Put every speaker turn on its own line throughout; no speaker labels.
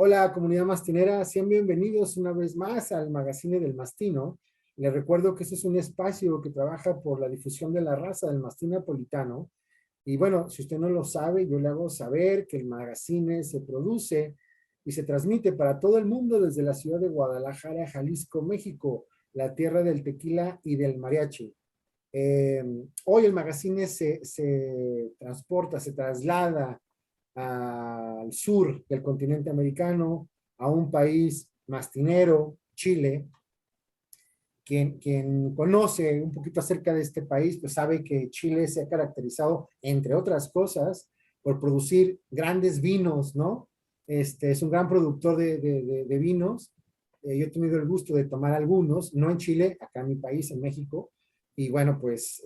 Hola, comunidad mastinera, sean bienvenidos una vez más al Magazine del Mastino. Les recuerdo que este es un espacio que trabaja por la difusión de la raza del mastín napolitano. Y bueno, si usted no lo sabe, yo le hago saber que el Magazine se produce y se transmite para todo el mundo desde la ciudad de Guadalajara, Jalisco, México, la tierra del tequila y del mariachi. Hoy el Magazine se transporta, se traslada al sur del continente americano, a un país mastinero, Chile. Quien conoce un poquito acerca de este país, pues sabe que Chile se ha caracterizado, entre otras cosas, por producir grandes vinos, ¿no? Es un gran productor de vinos. Yo he tenido el gusto de tomar algunos, no en Chile, acá en mi país, en México. Y bueno, pues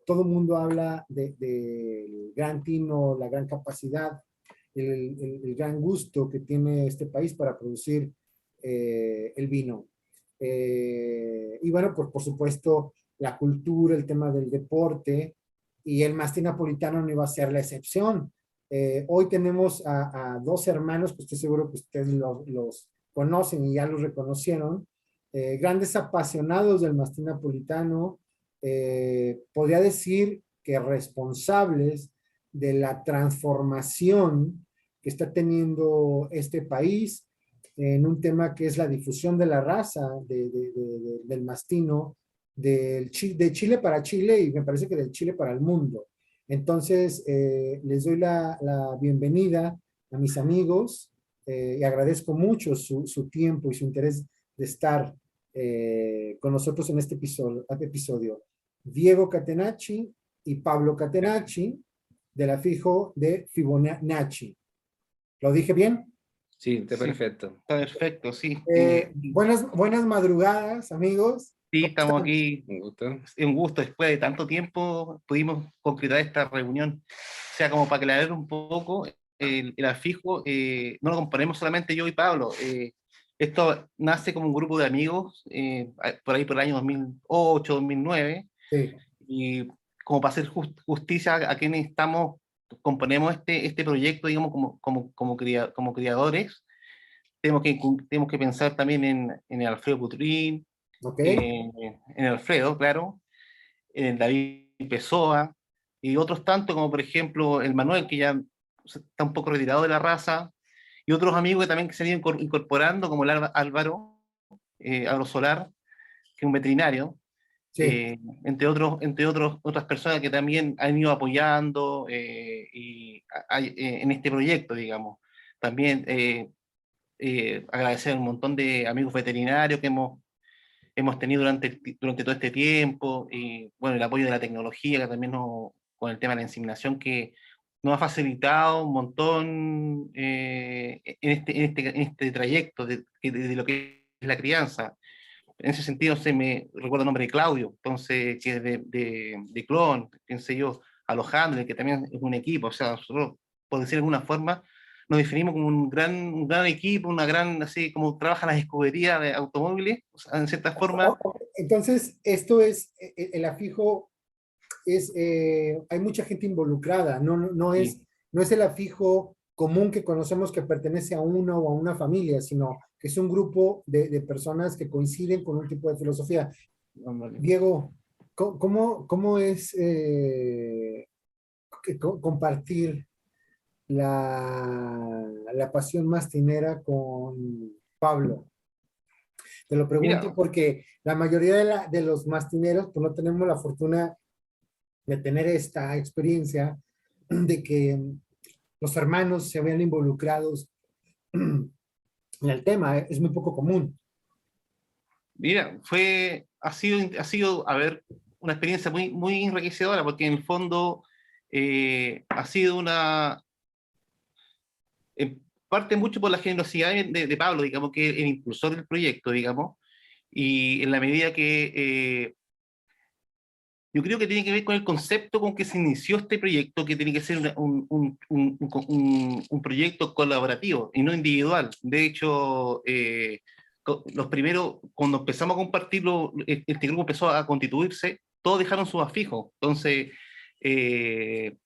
todo el mundo habla del gran tino, la gran capacidad, el gran gusto que tiene este país para producir el vino. Y bueno, pues por supuesto, la cultura, el tema del deporte, y el mastín napolitano no iba a ser la excepción. Hoy tenemos a dos hermanos, que estoy seguro que ustedes los conocen y ya los reconocieron, grandes apasionados del mastín napolitano, podría decir que responsables de la transformación que está teniendo este país en un tema que es la difusión de la raza del mastino de Chile para Chile, y me parece que del Chile para el mundo. Entonces, les doy la bienvenida a mis amigos y agradezco mucho su tiempo y su interés de estar con nosotros en este episodio. Diego Catenacci y Pablo Catenacci, de la FIJO de Fibonacci. ¿Lo dije bien?
Sí, está perfecto.
Está perfecto, sí.
Buenas madrugadas, amigos.
Sí, estamos aquí.
Un gusto.
Un gusto, después de tanto tiempo pudimos concretar esta reunión. O sea, como para aclarar un poco, el afijo no lo componemos solamente yo y Pablo. Esto nace como un grupo de amigos, por ahí por el año 2008, 2009,
Sí.
y como para hacer justicia a quienes componemos este proyecto, digamos, como creadores. Tenemos que pensar también en el Alfredo Putrín,
Okay.
en Alfredo, claro, en David Pessoa, y otros tantos, como por ejemplo el Manuel, que ya está un poco retirado de la raza, y otros amigos que también se han ido incorporando, como el Álvaro, Álvaro Solar, que es un veterinario,
Sí.
otras personas que también han ido apoyando en este proyecto, digamos. También agradecer a un montón de amigos veterinarios que hemos tenido durante todo este tiempo, y bueno, el apoyo de la tecnología, que también con el tema de la inseminación, que nos ha facilitado un montón en este trayecto de lo que es la crianza. En ese sentido, se me recuerda el nombre de Claudio, entonces, que es de Clon, pienso yo, Alojandro, que también es un equipo. O sea, nosotros, por decir de alguna forma, nos definimos como un gran equipo, así como trabajan las escuderías de automóviles, o sea, en cierta forma.
Entonces, esto es el afijo, hay mucha gente involucrada,
Sí.
no es el afijo común que conocemos que pertenece a uno o a una familia, sino que es un grupo de personas que coinciden con un tipo de filosofía. Diego, ¿cómo es compartir la pasión mastinera con Pablo? Te lo pregunto
Mira,
porque la mayoría de los mastineros, pues no tenemos la fortuna de tener esta experiencia de que los hermanos se vean involucrados en el tema. Es muy poco común.
mira, ha sido, a ver, una experiencia muy, muy enriquecedora, porque en el fondo ha sido en parte mucho por la generosidad de Pablo, digamos, que es el impulsor del proyecto, digamos, y en la medida que yo creo que tiene que ver con el concepto con que se inició este proyecto, que tiene que ser un proyecto colaborativo y no individual. De hecho, los primeros, cuando empezamos a compartirlo, este grupo empezó a constituirse, todos dejaron sus afijos. Entonces, eh,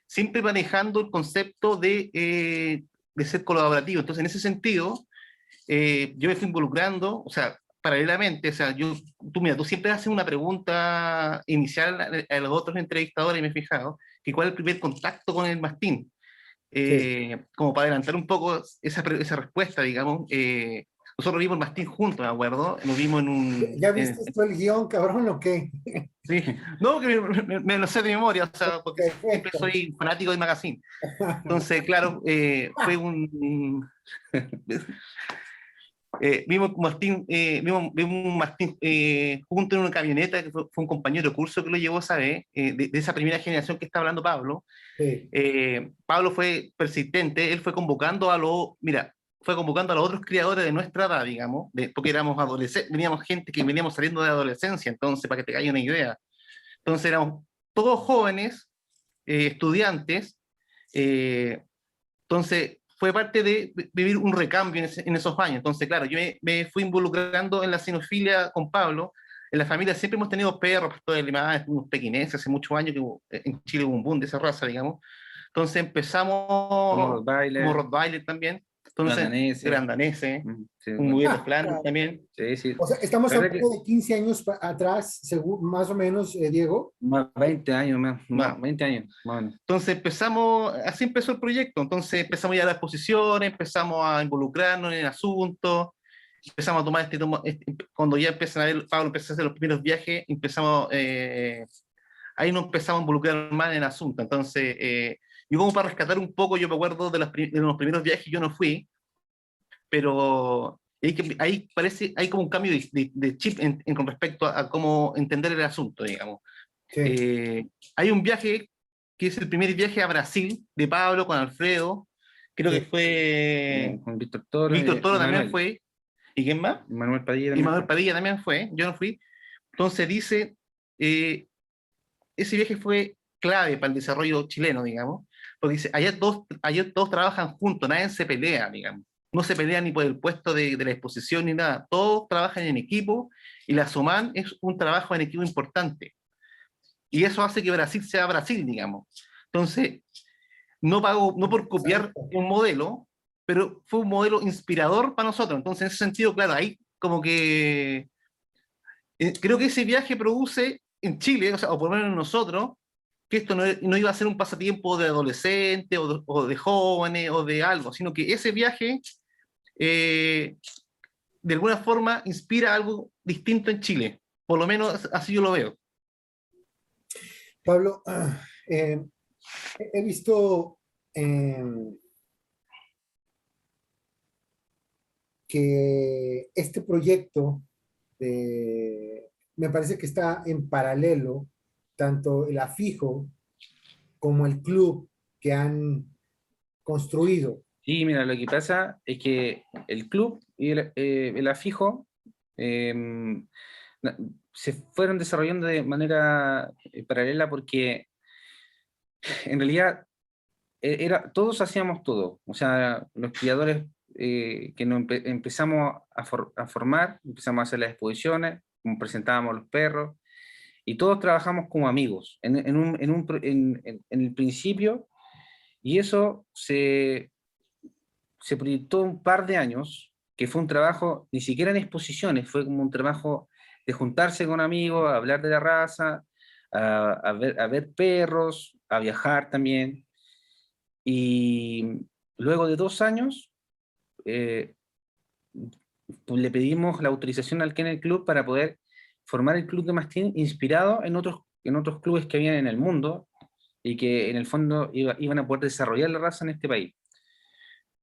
siempre manejando el concepto de ser colaborativo. Entonces, en ese sentido, yo me fui involucrando, o sea, paralelamente, o sea, mira, tú siempre haces una pregunta inicial a los otros entrevistadores, y me he fijado, que cuál es el primer contacto con el mastín.
Sí.
Como para adelantar un poco esa respuesta, digamos, nosotros vimos el mastín juntos, me acuerdo, nos vimos en
¿Ya viste esto el guión, cabrón, o qué?
sí, no, que me lo sé de memoria, o sea, porque siempre
Perfecto.
soy fanático del magazine. Entonces, claro, fue vimos un Martín junto en una camioneta, que fue un compañero de curso que lo llevó esa vez, de esa primera generación que está hablando Pablo.
Sí,
Pablo fue persistente, él fue convocando fue convocando a los otros criadores de nuestra edad, digamos, porque éramos adolescentes, veníamos gente que veníamos saliendo de adolescencia, entonces, para que te caiga una idea. Entonces éramos todos jóvenes, estudiantes, eh, entonces, fue parte de vivir un recambio en esos años. Entonces, claro, yo me fui involucrando en la cinofilia con Pablo. En la familia siempre hemos tenido perros, pastores alemanes, unos pequineses, hace muchos años que en Chile hubo un boom de esa raza, digamos. Entonces
Como
empezamos como
Rottweiler,
Rottweiler también. Entonces,
Grandanese.
grandanese,
Sí,
un
bueno.
Bouvier de Flanders
claro.
también.
Sí, sí.
O sea, estamos
La verdad
hablando
que
de 15 años atrás, más o menos, Diego.
más 20 años,
Bueno,
20 años, más o menos.
entonces así empezó el proyecto. Entonces empezamos ya a dar exposiciones, empezamos a involucrarnos en el asunto, empezamos a tomar cuando ya empiezan a ver, Pablo empezó a hacer los primeros viajes, ahí nos empezamos a involucrar más en el asunto. Entonces, yo como para rescatar un poco, yo me acuerdo de los primeros viajes, yo no fui, pero ahí parece, hay como un cambio de chip con respecto a cómo entender el asunto, digamos.
Sí.
Eh, Hay un viaje que es el primer viaje a Brasil de Pablo con Alfredo, creo que
Sí.
fue
Con Víctor Toro
Víctor Toro
y
también
Manuel.
fue, ¿y quién más?
Manuel Padilla
Y
también
Manuel
fue.
Padilla también fue, yo no fui. Entonces dice, eh, ese viaje fue clave para el desarrollo chileno, digamos, porque dice, allá todos trabajan juntos, nadie se pelea, digamos. No se pelea ni por el puesto de la exposición ni nada, todos trabajan en equipo y la SUMAN es un trabajo en equipo importante. Y eso hace que Brasil sea Brasil, digamos. Entonces, no por copiar
Exacto.
un modelo, pero fue un modelo inspirador para nosotros. Entonces, en ese sentido, claro, ahí como que creo que ese viaje produce en Chile, o sea, o por lo menos en nosotros, que esto no iba a ser un pasatiempo de adolescentes o de jóvenes o de algo, sino que ese viaje eh, de alguna forma inspira algo distinto en Chile. Por lo menos así yo lo veo.
Pablo, he visto que este proyecto me parece que está en paralelo, tanto el afijo como el club que han construido.
Sí, mira, lo que pasa es que el club y el afijo eh, na- se fueron desarrollando de manera paralela porque en realidad todos hacíamos todo. O sea, los criadores que nos empezamos a formar, empezamos a hacer las exposiciones, como presentábamos los perros, y todos trabajamos como amigos en el principio, y eso se proyectó un par de años, que fue un trabajo, ni siquiera en exposiciones, fue como un trabajo de juntarse con amigos, a hablar de la raza, a ver perros, a viajar también. Y luego de 2 años, eh, pues le pedimos la autorización al Kennel Club para poder formar el Club de Mastín inspirado en otros clubes que habían en el mundo y que en el fondo iban a poder desarrollar la raza en este país.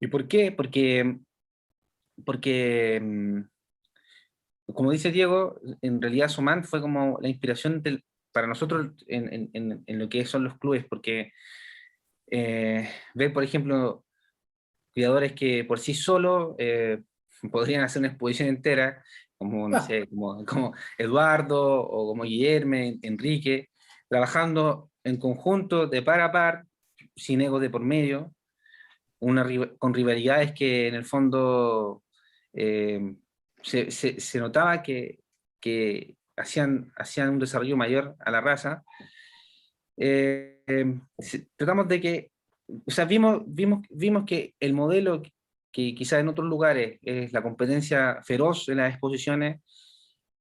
¿Y por qué? Porque como dice Diego, en realidad Suman fue como la inspiración para nosotros en lo que son los clubes, porque ver, por ejemplo, criadores que por sí solos podrían hacer una exposición entera, como, no sé, como Eduardo o como Guillermo, Enrique, trabajando en conjunto, de par a par, sin ego de por medio, con rivalidades que en el fondo eh, se notaba que hacían un desarrollo mayor a la raza. Tratamos de que, o sea, vimos que el modelo que quizás en otros lugares es la competencia feroz en las exposiciones,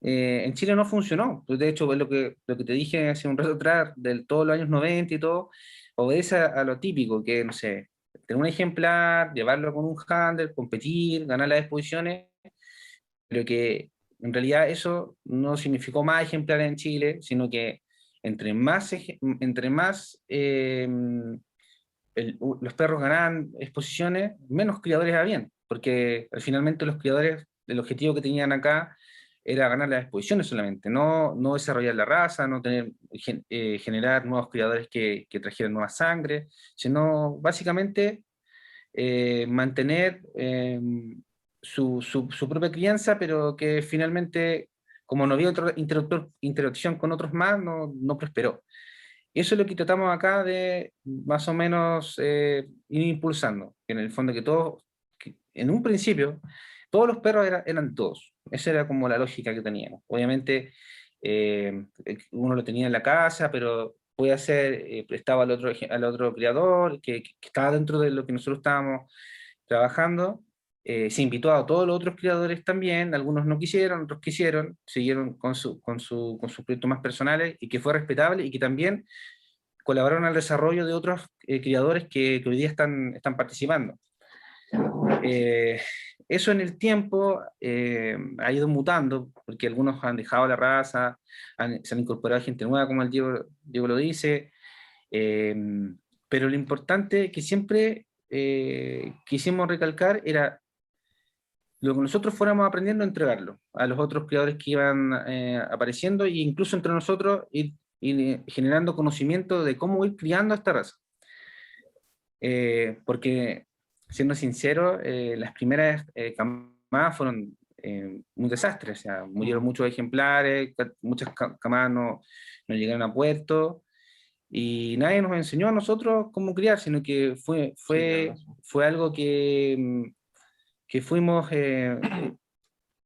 en Chile no funcionó. Pues, de hecho, lo que te dije hace un rato atrás, de todos los años 90 y todo, obedece a lo típico, que, no sé, tener un ejemplar, llevarlo con un handler, competir, ganar las exposiciones, pero que en realidad eso no significó más ejemplares en Chile, sino que entre más los perros ganaban exposiciones, menos criadores habían, porque finalmente los criadores, el objetivo que tenían acá era ganar las exposiciones solamente, no desarrollar la raza, no generar nuevos criadores que trajeran nueva sangre, sino básicamente mantener su propia crianza, pero que finalmente, como no había otra interacción con otros más, no prosperó. Eso es lo que tratamos acá de más o menos ir impulsando, que en el fondo que en un principio, todos los perros eran todos. Esa era como la lógica que teníamos. Obviamente, uno lo tenía en la casa, pero puede ser prestado al otro criador, que estaba dentro de lo que nosotros estábamos trabajando. Se invitó a todos los otros criadores también, algunos no quisieron, otros quisieron, siguieron con sus proyectos más personales, y que fue respetable, y que también colaboraron al desarrollo de otros criadores que hoy día están participando. Eh, Eso en el tiempo ha ido mutando, porque algunos han dejado la raza, se han incorporado gente nueva, como el Diego lo dice, eh, pero lo importante que siempre quisimos recalcar era lo que nosotros fuéramos aprendiendo a entregarlo a los otros criadores que iban apareciendo, e incluso entre nosotros ir generando conocimiento de cómo ir criando a esta raza. Porque, siendo sincero, las primeras camadas fueron un desastre, o sea, murieron muchos ejemplares, muchas camadas no llegaron a puerto, y nadie nos enseñó a nosotros cómo criar, sino que fue algo que fuimos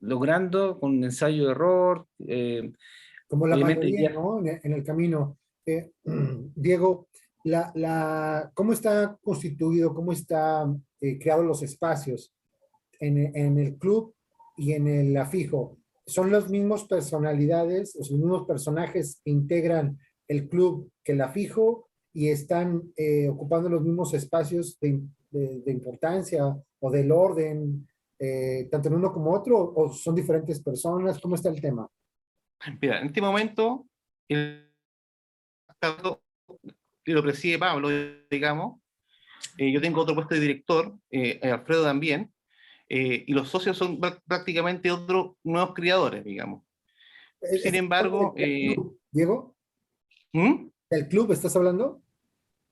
logrando con ensayo de error.
Como la
Obviamente,
mayoría, ¿no? En el camino. Diego, ¿cómo está constituido, cómo está creados los espacios en el club y en el afijo? ¿Son las mismas personalidades, los mismos personajes que integran el club que el afijo y están ocupando los mismos espacios de importancia o del orden, tanto en uno como otro, o son diferentes personas? ¿Cómo está el tema?
Mira, en este momento, el mercado lo preside Pablo, digamos. Yo tengo otro puesto de director, Alfredo también, y los socios son prácticamente otros nuevos criadores, digamos. Sin embargo,
¿Del club, Diego?
¿Mm?
¿Del club estás hablando?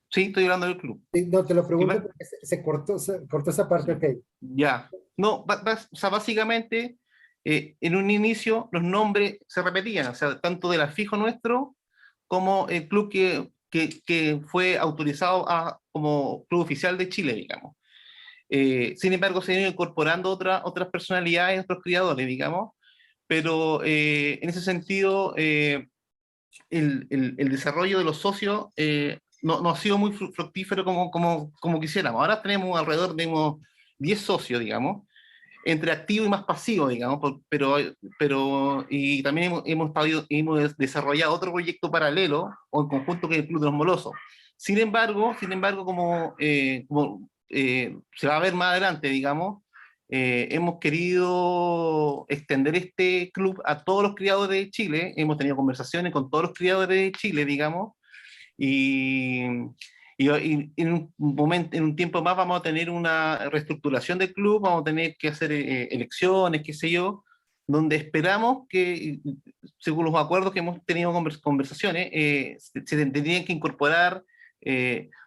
Sí, estoy hablando del club.
Sí, no, te lo
Y
pregunto porque se cortó esa parte,
sí,
ok.
ya. No, o sea, básicamente, en un inicio los nombres se repetían, o sea, tanto del afijo nuestro como el club que fue autorizado como club oficial de Chile, digamos. Sin embargo, se han ido incorporando otras personalidades, otros criadores, digamos, pero en ese sentido el desarrollo de los socios no ha sido muy fructífero como quisiéramos. Ahora tenemos alrededor de unos 10 socios, digamos, entre activo y más pasivo, digamos, y también hemos desarrollado otro proyecto paralelo o en conjunto con el Club de los Molosos. Sin embargo, como se va a ver más adelante, digamos, hemos querido extender este club a todos los criadores de Chile. Hemos tenido conversaciones con todos los criadores de Chile, digamos, y en un momento, en un tiempo más vamos a tener una reestructuración del club, vamos a tener que hacer elecciones, qué sé yo, donde esperamos que, según los acuerdos que hemos tenido conversaciones, se tendrían que incorporar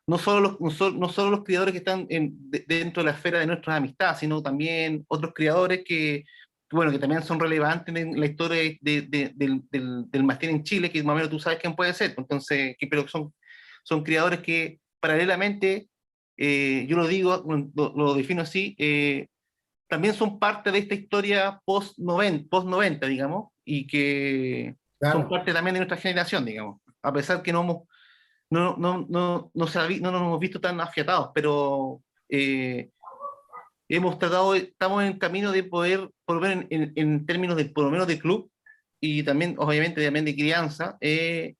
no solo los criadores que están dentro de la esfera de nuestras amistades, sino también otros criadores que también son relevantes en la historia del mastín en Chile, que más o menos tú sabes quién puede ser. Entonces, pero son criadores que paralelamente, yo lo digo, lo defino así, también son parte de esta historia post-90, digamos, y que
Claro.
son parte también de nuestra generación, digamos, a pesar que no nos hemos visto tan afiatados, pero estamos en el camino de poder, por lo menos en términos por lo menos de club, y también, obviamente, también de crianza, ir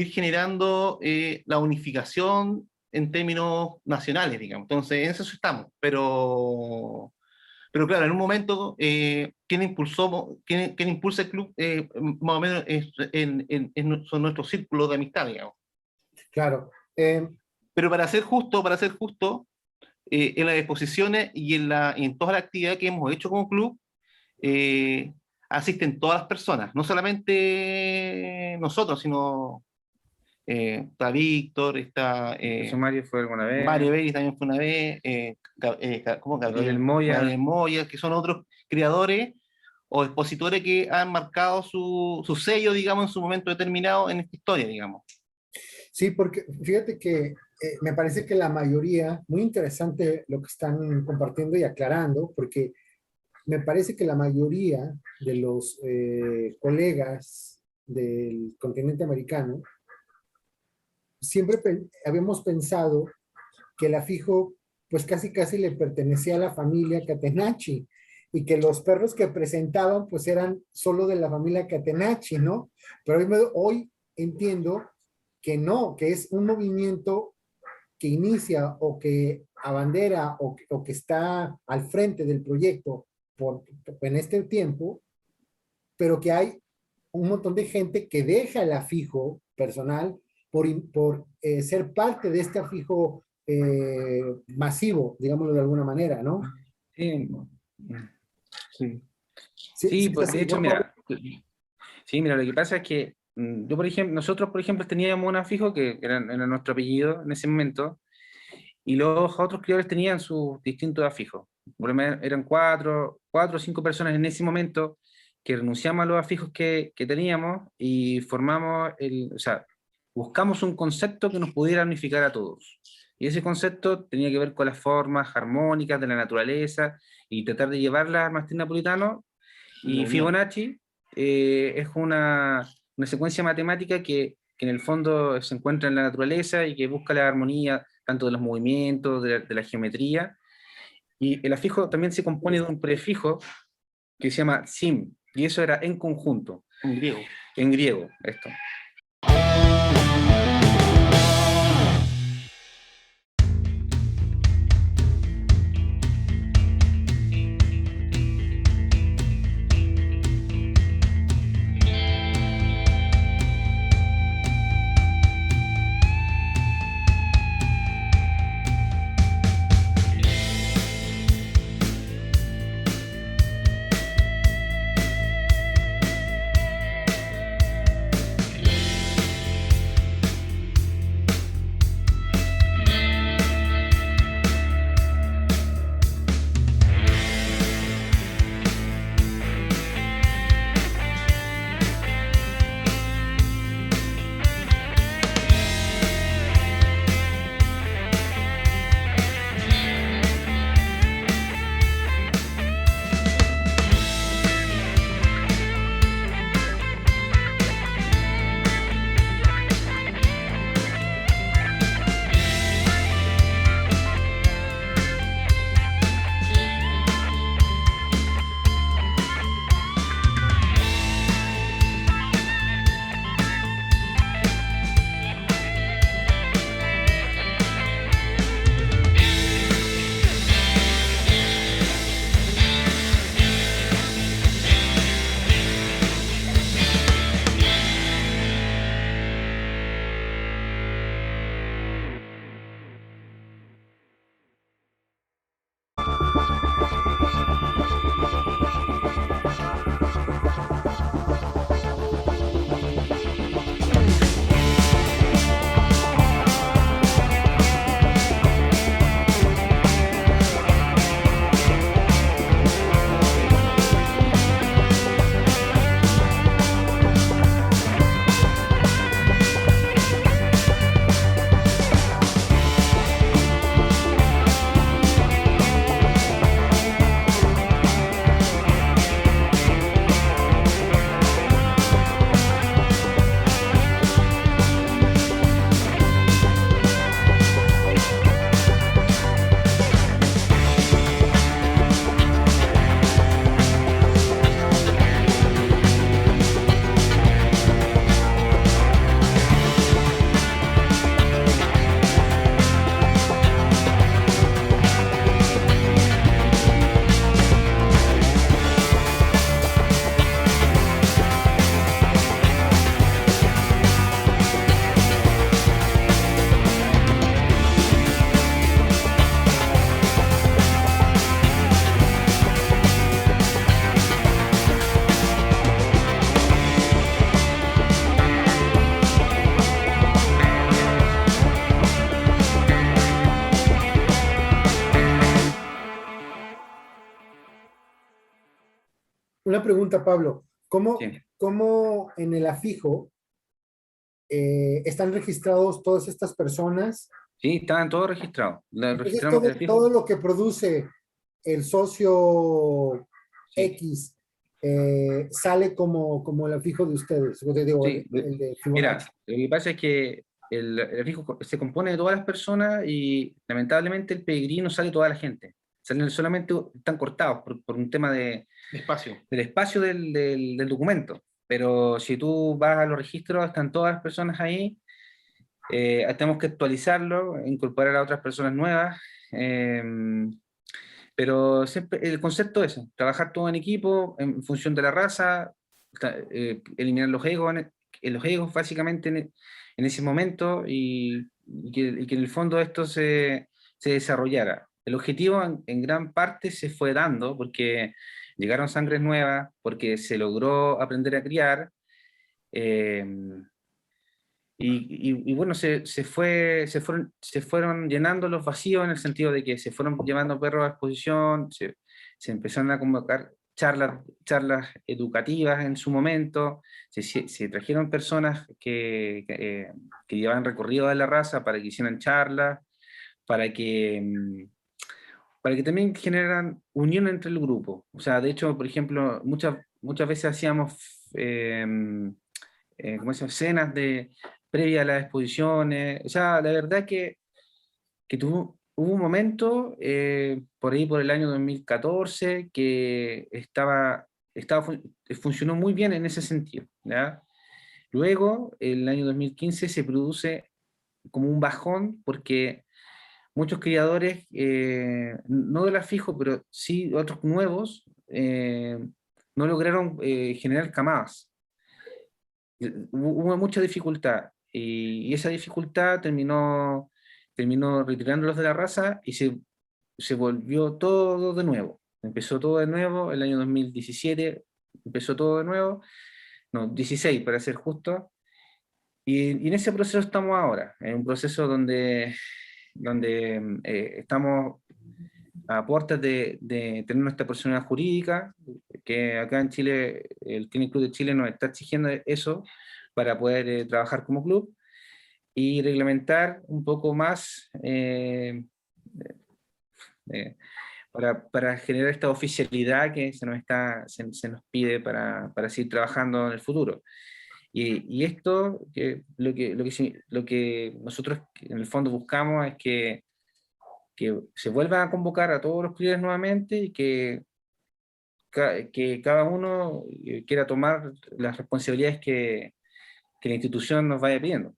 generando la unificación en términos nacionales, digamos. Entonces, en eso estamos, pero claro, en un momento, quien impulsa el club, más o menos, son nuestros círculos de amistad, digamos.
Claro.
Pero para ser justo, en las exposiciones y en todas las actividades que hemos hecho como club, asisten todas las personas, no solamente nosotros, sino está Víctor, está
Mario fue alguna vez.
Mario Beris también fue una vez, ¿cómo
Gabriel Moya.
Gabriel Moya, que son otros creadores o expositores que han marcado su sello, digamos, en su momento determinado en esta historia, digamos.
Sí, porque fíjate que me parece que la mayoría, muy interesante lo que están compartiendo y aclarando, porque me parece que la mayoría de los colegas del continente americano siempre habíamos pensado que la FIJO pues casi le pertenecía a la familia Catenacci y que los perros que presentaban pues eran solo de la familia Catenacci, ¿no? Pero hoy entiendo que no, que es un movimiento que inicia o que abandera o que está al frente del proyecto en este tiempo, pero que hay un montón de gente que deja el afijo personal por ser parte de este afijo masivo, digámoslo de alguna manera, ¿no?
Sí, pues de hecho, mira, lo que pasa es que nosotros, por ejemplo, teníamos un afijo que era nuestro apellido en ese momento, y los otros criadores tenían sus distintos afijos. Por lo menos eran cuatro o cinco personas en ese momento que renunciamos a los afijos que teníamos y buscamos un concepto que nos pudiera unificar a todos. Y ese concepto tenía que ver con las formas armónicas de la naturaleza y tratar de llevarlas al mastín napolitano. Y Fibonacci es una secuencia matemática que en el fondo se encuentra en la naturaleza y que busca la armonía tanto de los movimientos, de la geometría. Y el afijo también se compone de un prefijo que se llama sim, y eso era en conjunto. En griego, esto.
Una pregunta, Pablo. ¿Cómo,
Sí,
cómo en el afijo están registrados todas estas personas?
sí, estaban todos registrados.
Entonces,
Registramos el
todo
fijo.
lo que produce el socio
Sí,
X sale como el afijo de ustedes, digo,
sí.
el de
Mira,
Fibonacci.
lo que pasa es que el fijo se compone de todas las personas y lamentablemente el peregrino sale toda la gente. Salen solamente, están cortados por un tema
Espacio.
del espacio del documento. Pero si tú vas a los registros, están todas las personas ahí. Tenemos que actualizarlo, incorporar a otras personas nuevas. eh, pero siempre el concepto es ese, trabajar todo en equipo, en función de la raza, eliminar los egos básicamente en ese momento y que en el fondo esto se desarrollara. El objetivo en gran parte se fue dando porque llegaron sangres nuevas, porque se logró aprender a criar. eh, y bueno, se fueron llenando los vacíos en el sentido de que se fueron llevando perros a exposición, se empezaron a convocar charlas educativas en su momento, se trajeron personas que llevaban recorrido de la raza para que hicieran charlas, para que, para que también generaran unión entre el grupo. O sea, de hecho, por ejemplo, muchas veces hacíamos... ¿cómo se llama? Escenas previa a las exposiciones. O sea, la verdad que hubo un momento, por ahí por el año 2014, que funcionó muy bien en ese sentido, ¿ya? Luego, el año 2015 se produce como un bajón porque muchos criadores, no de la fijo, pero sí otros nuevos, no lograron generar camadas. Hubo mucha dificultad y esa dificultad terminó retirándolos de la raza y se volvió todo de nuevo. Empezó todo de nuevo el año 2017, empezó todo de nuevo, no, 16 para ser justo, y en ese proceso estamos ahora, en un proceso donde estamos a puertas de tener nuestra personalidad jurídica, que acá en Chile, el Kennel Club de Chile nos está exigiendo eso para poder trabajar como club y reglamentar un poco más para generar esta oficialidad que se nos pide para seguir trabajando en el futuro. Y esto, lo que nosotros en el fondo buscamos es que se vuelvan a convocar a todos los clubes nuevamente y que cada uno quiera tomar las responsabilidades que la institución nos vaya pidiendo.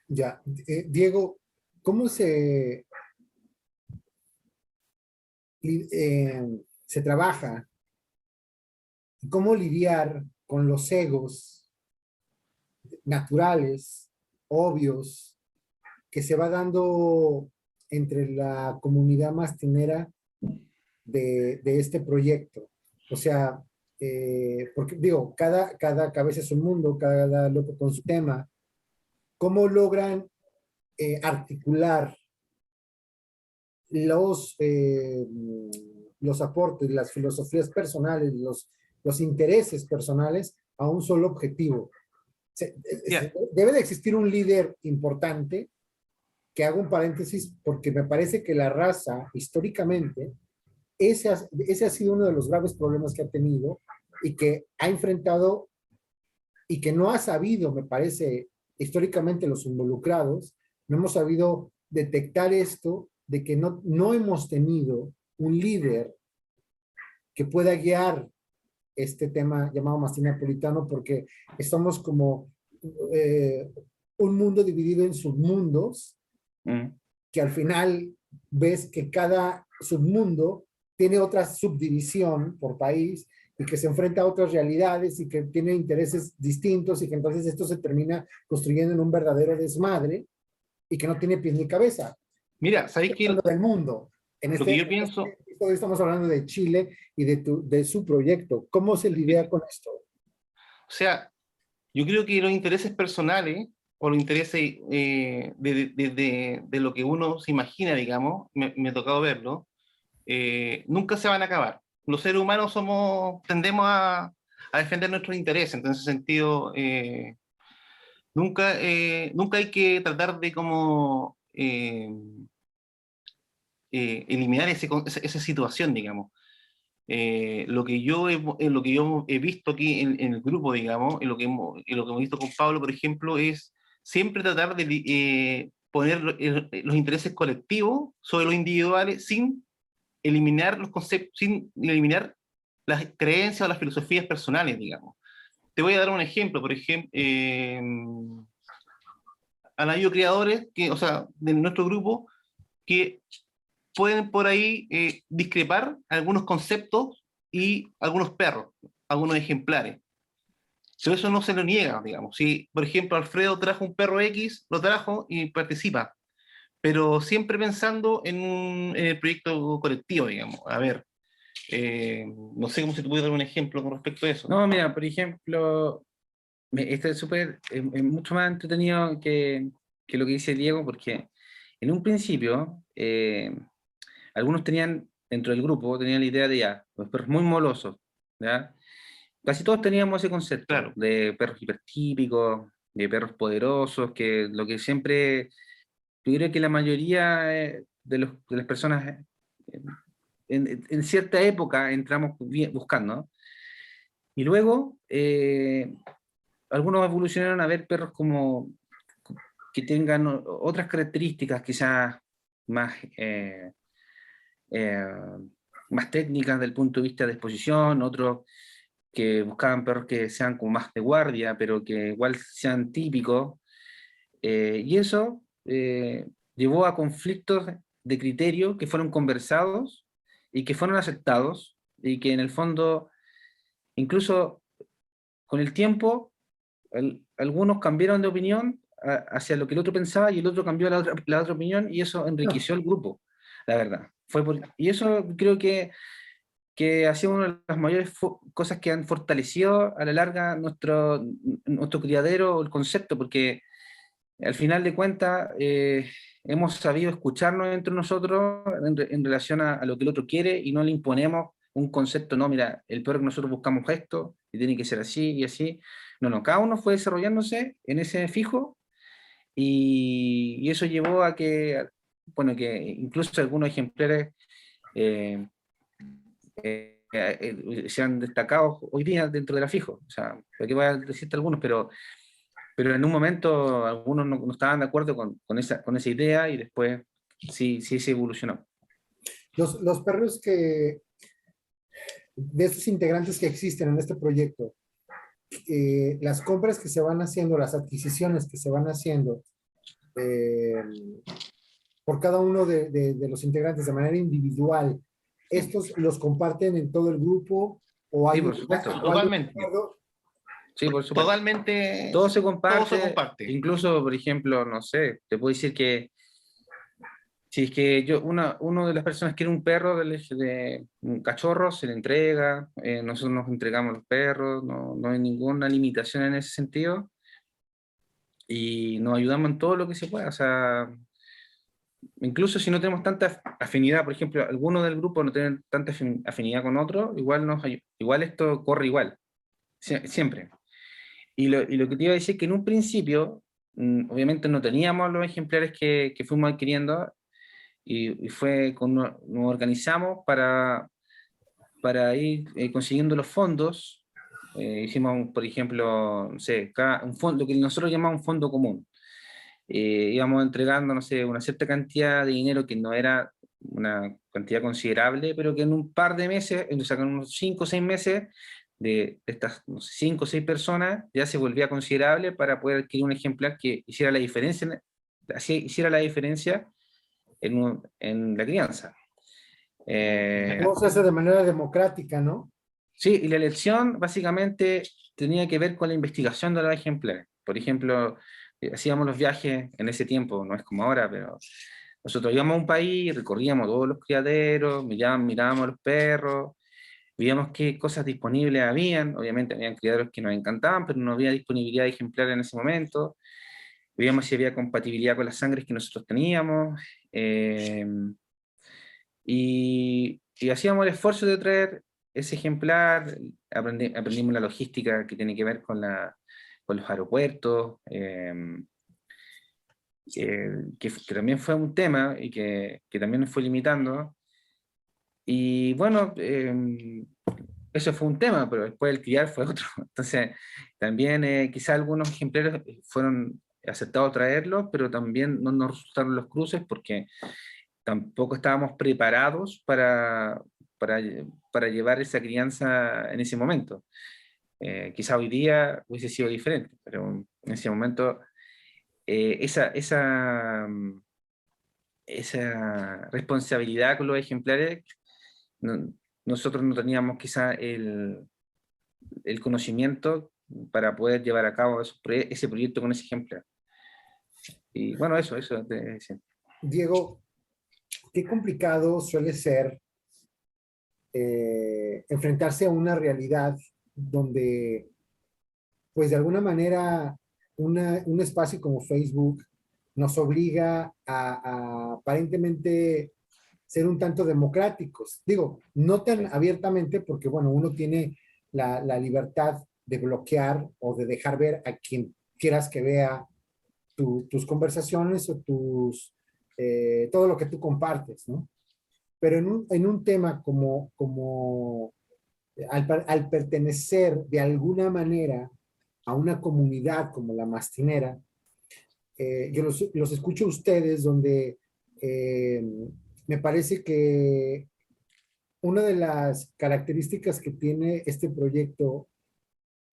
Ya, Diego, ¿cómo se trabaja? ¿Cómo lidiar con los egos naturales, obvios, que se va dando entre la comunidad mastinera de este proyecto? O sea, porque digo, cada cabeza es un mundo, cada loco con su tema. ¿Cómo logran articular los, eh, los aportes, las filosofías personales, los intereses personales a un solo objetivo?
Ya,
Debe de existir un líder importante, que hago un paréntesis porque me parece que la raza, históricamente, ese ha sido uno de los graves problemas que ha tenido y que ha enfrentado y que no ha sabido, me parece, históricamente los involucrados, no hemos sabido detectar esto de que no hemos tenido un líder que pueda guiar este tema llamado mastín napolitano, porque estamos como eh, un mundo dividido en submundos,
Mm.
que al final ves que cada submundo tiene otra subdivisión por país y que se enfrenta a otras realidades y que tiene intereses distintos y que entonces esto se termina construyendo en un verdadero desmadre y que no tiene pies ni cabeza.
mira, ¿sabéis
Hablando
que
del mundo.
lo que yo pienso,
Hoy estamos hablando de Chile y de su proyecto. ¿Cómo se lidia con esto?
o sea, yo creo que los intereses personales o los intereses de lo que uno se imagina, digamos, me ha tocado verlo, nunca se van a acabar. los seres humanos tendemos a defender nuestros intereses. Entonces, en ese sentido, nunca hay que tratar de como eliminar esa situación, digamos. Lo que yo he visto aquí en el grupo, digamos, y lo que hemos visto con Pablo, por ejemplo, es siempre tratar de poner los intereses colectivos sobre los individuales sin eliminar los conceptos, sin eliminar las creencias o las filosofías personales, digamos. Te voy a dar un ejemplo, por ejemplo, han habido creadores, o sea, de nuestro grupo, que pueden por ahí discrepar algunos conceptos y algunos perros, algunos ejemplares. Pero eso no se lo niega, digamos. Si, por ejemplo, Alfredo trajo un perro X, lo trajo y participa, pero siempre pensando en el proyecto colectivo, digamos. A ver, no sé cómo se te puede dar un ejemplo con respecto a eso.
No, mira, por ejemplo, este es súper, es mucho más entretenido que lo que dice Diego, porque en un principio, algunos tenían, dentro del grupo, tenían la idea de ya, los perros muy molosos, ¿ya? Casi todos teníamos ese concepto
Claro.
de perros hipertípicos, de perros poderosos, que lo que siempre, yo creo que la mayoría de las personas en cierta época entramos buscando. Y luego, algunos evolucionaron a ver perros como que tengan otras características, quizás más, eh, más técnicas desde el punto de vista de exposición, otros que buscaban perros que sean como más de guardia, pero que igual sean típicos, y eso llevó a conflictos de criterio que fueron conversados y que fueron aceptados, y que en el fondo, incluso con el tiempo, algunos cambiaron de opinión hacia lo que el otro pensaba, y el otro cambió la otra opinión, y eso enriqueció el grupo, la verdad. Y eso creo que ha sido una de las mayores cosas que han fortalecido a la larga nuestro criadero, el concepto, porque al final de cuentas hemos sabido escucharnos entre nosotros en relación a lo que el otro quiere, y no le imponemos un concepto. No, mira, el perro que nosotros buscamos es esto, y tiene que ser así y así. No, no, cada uno fue desarrollándose en ese fijo, y eso llevó a que, bueno, que incluso algunos ejemplares eh, se han destacado hoy día dentro de la fijo. O sea, aquí voy a decirte algunos, pero en un momento algunos no estaban de acuerdo con esa idea, y después sí se evolucionó.
Los perros de estos integrantes que existen en este proyecto, las compras que se van haciendo, las adquisiciones que se van haciendo eh, por cada uno de los integrantes de manera individual, ¿estos los comparten en todo el grupo o
Sí,
hay,
por supuesto.
o hay un
Totalmente.
acuerdo?
Sí, por supuesto.
Totalmente.
Todo se
Todo se comparte.
Incluso, por ejemplo, no sé, te puedo decir que si es que uno de las personas quiere un perro de un cachorro, se le entrega, nosotros nos entregamos los perros, no hay ninguna limitación en ese sentido, y nos ayudamos en todo lo que se pueda. O sea, incluso si no tenemos tanta afinidad, por ejemplo, algunos del grupo no tienen tanta afinidad con otros, igual esto corre igual, siempre. Y lo que te iba a decir es que en un principio, obviamente no teníamos los ejemplares que fuimos adquiriendo, y fue nos organizamos para ir consiguiendo los fondos. Hicimos, por ejemplo, no sé, un fondo, lo que nosotros llamamos un fondo común. Íbamos entregando, no sé, una cierta cantidad de dinero que no era una cantidad considerable, pero que en un par de meses, o sea, en unos 5 o 6 meses, de estas, no sé, 5 o 6 personas, ya se volvía considerable para poder adquirir un ejemplar que hiciera la diferencia, hiciera la diferencia en la crianza.
Todo se hace de manera democrática, ¿no?
Sí, y la elección básicamente tenía que ver con la investigación de los ejemplares. Por ejemplo, hacíamos los viajes en ese tiempo, no es como ahora, pero nosotros íbamos a un país, recorríamos todos los criaderos, mirábamos a los perros, veíamos qué cosas disponibles habían. Obviamente habían criaderos que nos encantaban, pero no había disponibilidad de ejemplares en ese momento. Veíamos si había compatibilidad con las sangres que nosotros teníamos, y hacíamos el esfuerzo de traer ese ejemplar, aprendimos la logística que tiene que ver con los aeropuertos, que también fue un tema y que también nos fue limitando. Y bueno, eso fue un tema, pero después el criar fue otro. Entonces, también quizá algunos ejemplares fueron aceptados traerlos, pero también no nos resultaron los cruces porque tampoco estábamos preparados para, para llevar esa crianza en ese momento. Quizá hoy día hubiese sido diferente, pero en ese momento esa responsabilidad con los ejemplares, nosotros no teníamos quizá el conocimiento para poder llevar a cabo ese proyecto con ese ejemplar. Y bueno, eso te decía.
Diego, qué complicado suele ser enfrentarse a una realidad donde, pues de alguna manera, un espacio como Facebook nos obliga a aparentemente ser un tanto democráticos. Digo, no tan abiertamente porque, bueno, uno tiene la libertad de bloquear o de dejar ver a quien quieras que vea tus conversaciones o todo lo que tú compartes, ¿no? Pero en un tema como al pertenecer de alguna manera a una comunidad como la mastinera, yo los escucho a ustedes donde me parece que una de las características que tiene este proyecto,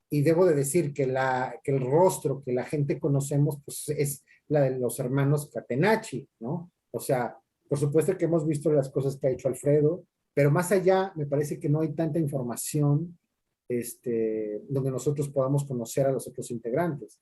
y debo de decir que el rostro que la gente conocemos, pues es la de los hermanos Catenacci, ¿no? O sea, por supuesto que hemos visto las cosas que ha hecho Alfredo, pero más allá me parece que no hay tanta información donde nosotros podamos conocer a los otros integrantes.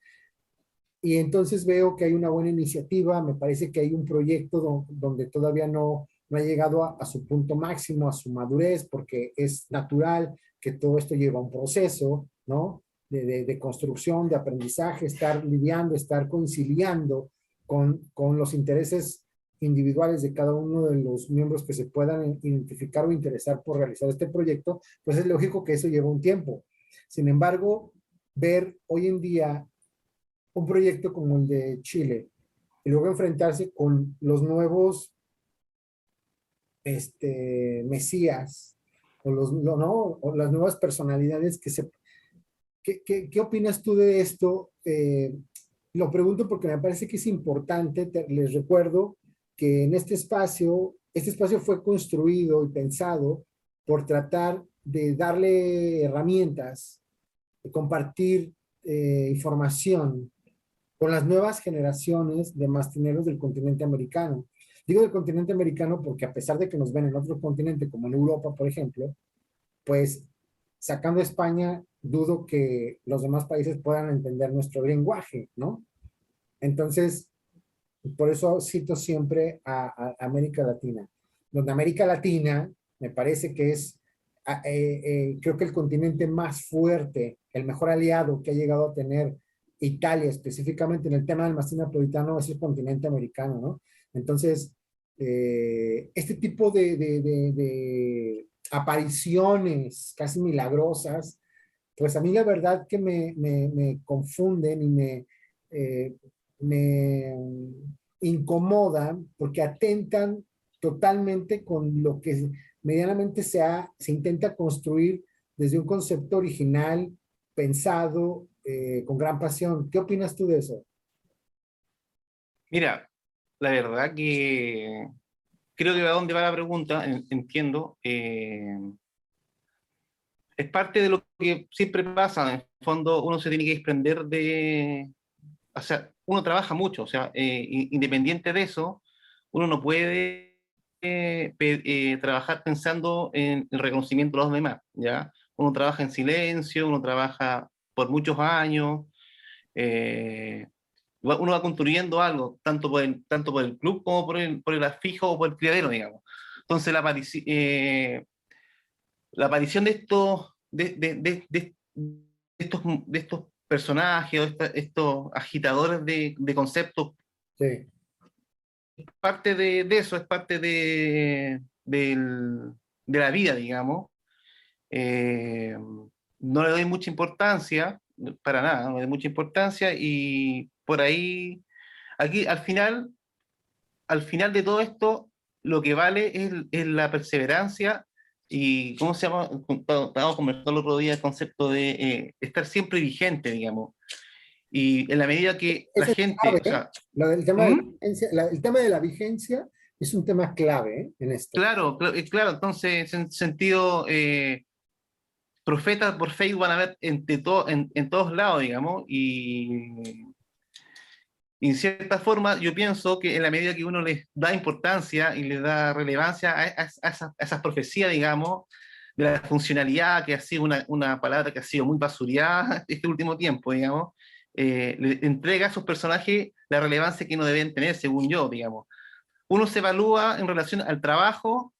Y entonces veo que hay una buena iniciativa, me parece que hay un proyecto donde todavía no ha llegado a su punto máximo, a su madurez, porque es natural que todo esto lleva un proceso, ¿no? De construcción, de aprendizaje, estar lidiando, estar conciliando con los intereses individuales de cada uno de los miembros que se puedan identificar o interesar por realizar este proyecto, pues es lógico que eso lleva un tiempo. Sin embargo, ver hoy en día un proyecto como el de Chile y luego enfrentarse con los nuevos mesías o las nuevas personalidades ¿qué opinas tú de esto? Lo pregunto porque me parece que es importante, les recuerdo que en este espacio fue construido y pensado por tratar de darle herramientas, de compartir información con las nuevas generaciones de mastineros del continente americano. Digo del continente americano porque a pesar de que nos ven en otro continente, como en Europa, por ejemplo, pues sacando España, dudo que los demás países puedan entender nuestro lenguaje, ¿no? Entonces, por eso cito siempre a América Latina. Donde América Latina me parece que es, creo que el continente más fuerte, el mejor aliado que ha llegado a tener Italia, específicamente en el tema del mastín napolitano, es el continente americano, ¿no? Entonces, este tipo de apariciones casi milagrosas, pues a mí la verdad que me confunden y me incomodan porque atentan totalmente con lo que medianamente se intenta construir desde un concepto original, pensado, con gran pasión. ¿Qué opinas tú de eso?
Mira, la verdad que creo que va a dónde va la pregunta, entiendo. Es parte de lo que siempre pasa. En el fondo, uno se tiene que desprender de. O sea, uno trabaja mucho, o sea, independiente de eso, uno no puede trabajar pensando en el reconocimiento de los demás, ¿ya? Uno trabaja en silencio, uno trabaja por muchos años, eh, uno va construyendo algo, tanto por el club como por el afijo o por el criadero, digamos. Entonces, la aparición de estos personajes, o estos agitadores de conceptos,
Sí,
parte de eso, es parte de la vida, digamos. no le doy mucha importancia, para nada, no le doy mucha importancia, y por ahí, aquí al final de todo esto, lo que vale es la perseverancia y, ¿cómo se llama? Estábamos conversando el otro día el concepto de estar siempre vigente, digamos. Y en la medida que la
Ese es
gente,
clave,
o
¿eh?
sea,
El tema de la
¿mm?
vigencia, el tema de la vigencia es un tema clave, ¿eh? En esto.
Claro, claro, entonces, en sentido, profetas por Facebook van a ver en todos lados, digamos, y en cierta forma, yo pienso que en la medida que uno les da importancia y les da relevancia a esas profecías, digamos, de la funcionalidad, que ha sido una palabra que ha sido muy basureada este último tiempo, digamos, le entrega a esos personajes la relevancia que no deben tener, según yo, digamos. Uno se evalúa en relación al trabajo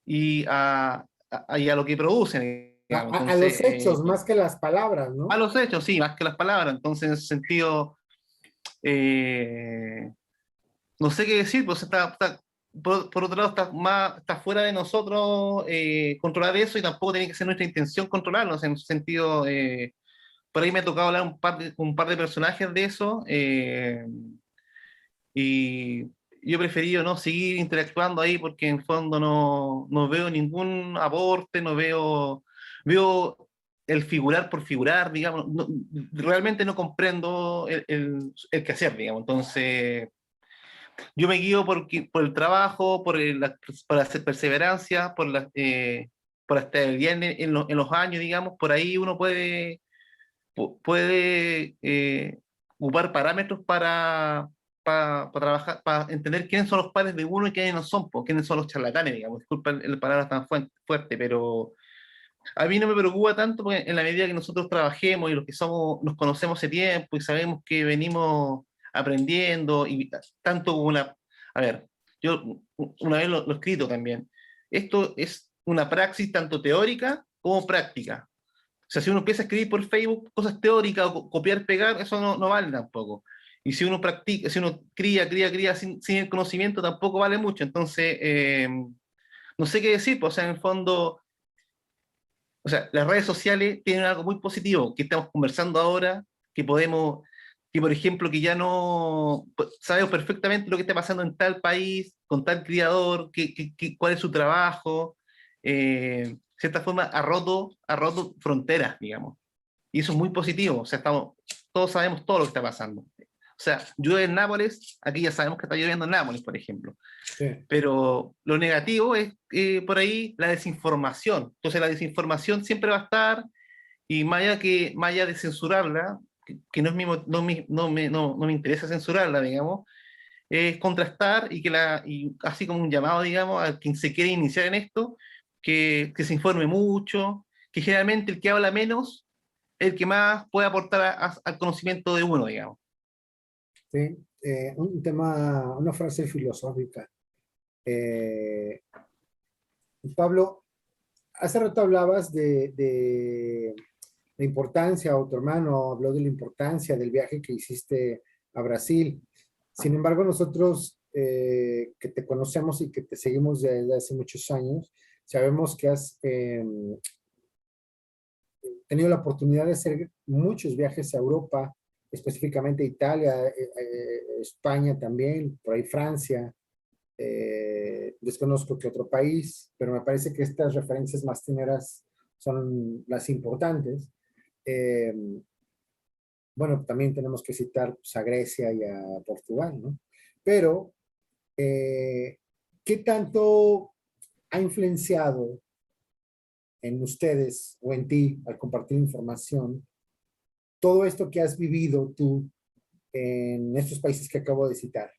y a lo que producen, digamos.
A
Entonces,
los hechos más que las palabras,
a
¿no?
los hechos, sí, más que las palabras. Entonces, en ese sentido, eh, no sé qué decir, pues por otro lado está fuera de nosotros controlar eso, y tampoco tiene que ser nuestra intención controlarlo. O sea, en ese sentido, por ahí me ha tocado hablar un par de personajes de eso, y yo he preferido no seguir interactuando ahí porque en el fondo no veo ningún aporte, veo el figurar por figurar, digamos, realmente no comprendo el qué hacer, digamos. Entonces, yo me guío por el trabajo, por hacer perseverancia, por estar bien en los años, digamos. Por ahí uno puede ocupar parámetros para trabajar, para entender quiénes son los pares de uno y quiénes no son, quiénes son los charlatanes, digamos. Disculpa el palabra tan fuerte, pero a mí no me preocupa tanto, porque en la medida que nosotros trabajemos y los que somos, nos conocemos hace tiempo y sabemos que venimos aprendiendo, y tanto como a ver, yo una vez lo he escrito también, esto es una praxis tanto teórica como práctica. O sea, si uno empieza a escribir por Facebook cosas teóricas o copiar, pegar, eso no vale tampoco. Y si uno practica, si uno cría sin el conocimiento, tampoco vale mucho. Entonces, no sé qué decir, pues, o sea, en el fondo, o sea, las redes sociales tienen algo muy positivo, que estamos conversando ahora, que podemos, que por ejemplo, que ya no sabemos perfectamente lo que está pasando en tal país, con tal criador, cuál es su trabajo, de cierta forma ha roto fronteras, digamos. Y eso es muy positivo, o sea, todos sabemos todo lo que está pasando. O sea, llueve en Nápoles, aquí ya sabemos que está lloviendo en Nápoles, por ejemplo.
Sí.
Pero lo negativo es por ahí la desinformación. Entonces la desinformación siempre va a estar, y más allá de censurarla, que no, es mi mo- no me interesa censurarla, digamos, es contrastar y así como un llamado, digamos, a quien se quiere iniciar en esto, que se informe mucho, que generalmente el que habla menos es el que más puede aportar al conocimiento de uno, digamos.
Sí. Un tema, una frase filosófica. Eh, Pablo, hace rato hablabas de la importancia, o tu hermano habló de la importancia del viaje que hiciste a Brasil. Sin embargo, nosotros que te conocemos y que te seguimos desde hace muchos años, sabemos que has tenido la oportunidad de hacer muchos viajes a Europa, específicamente Italia, España también, por ahí Francia. Desconozco qué otro país, pero me parece que estas referencias más teneras son las importantes. Eh, bueno, también tenemos que citar, pues, a Grecia y a Portugal, ¿no? Pero, ¿qué tanto ha influenciado en ustedes o en ti al compartir información todo esto que has vivido tú en estos países que acabo de citar?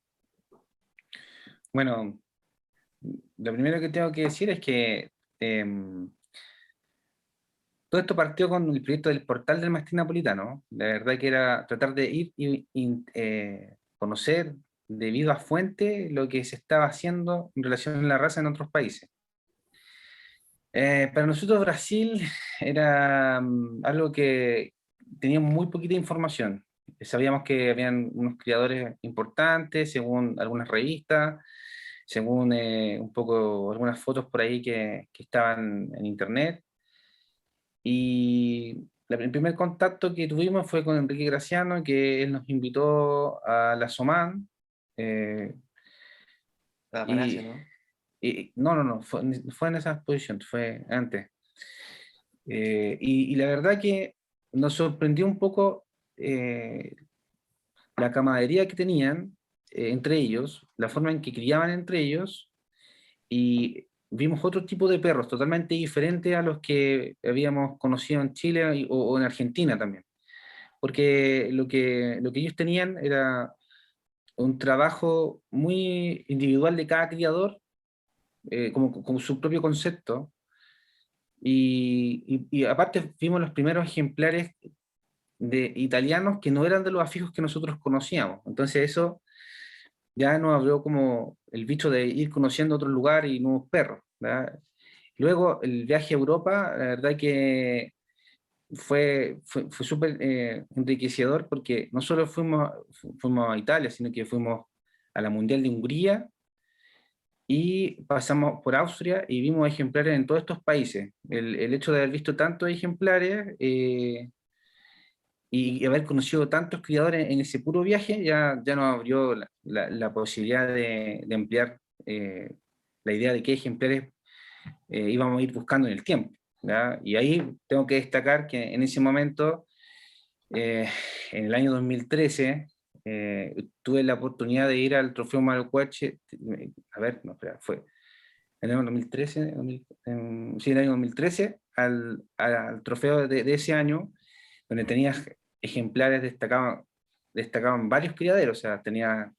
Bueno, lo primero que tengo que decir es que em, todo esto partió con el proyecto del portal del Mastín Napolitano. La verdad que era tratar de ir y conocer de viva fuente lo que se estaba haciendo en relación a la raza en otros países. Para nosotros Brasil era algo que teníamos muy poquita información. Sabíamos que habían unos criadores importantes, según algunas revistas, según un poco algunas fotos por ahí que estaban en internet. Y el primer contacto que tuvimos fue con Enrique Graciano, que él nos invitó a la SOMAN. eh,
La
y,
Palacio, ¿no?
no, fue en esa exposición, fue antes. Y la verdad que nos sorprendió un poco la camaradería que tenían entre ellos, la forma en que criaban entre ellos, y vimos otro tipo de perros totalmente diferentes a los que habíamos conocido en Chile o en Argentina también. Porque lo que ellos tenían era un trabajo muy individual de cada criador, como su propio concepto. Y aparte vimos los primeros ejemplares de italianos que no eran de los afijos que nosotros conocíamos. Entonces eso ya nos abrió como el bicho de ir conociendo otros lugares y nuevos perros, ¿verdad? Luego el viaje a Europa, la verdad que fue súper enriquecedor porque no solo fuimos a Italia, sino que fuimos a la Mundial de Hungría y pasamos por Austria y vimos ejemplares en todos estos países. El hecho de haber visto tantos ejemplares y haber conocido tantos criadores en ese puro viaje ya nos abrió la posibilidad de ampliar la idea de qué ejemplares íbamos a ir buscando en el tiempo, ¿ya? Y ahí tengo que destacar que en ese momento, en el año 2013, tuve la oportunidad de ir al Trofeo Malcuache, a ver, no, espera, fue en el año 2013, sí, en el año 2013, al trofeo de ese año, donde tenía ejemplares, destacaban varios criaderos, o sea, tenía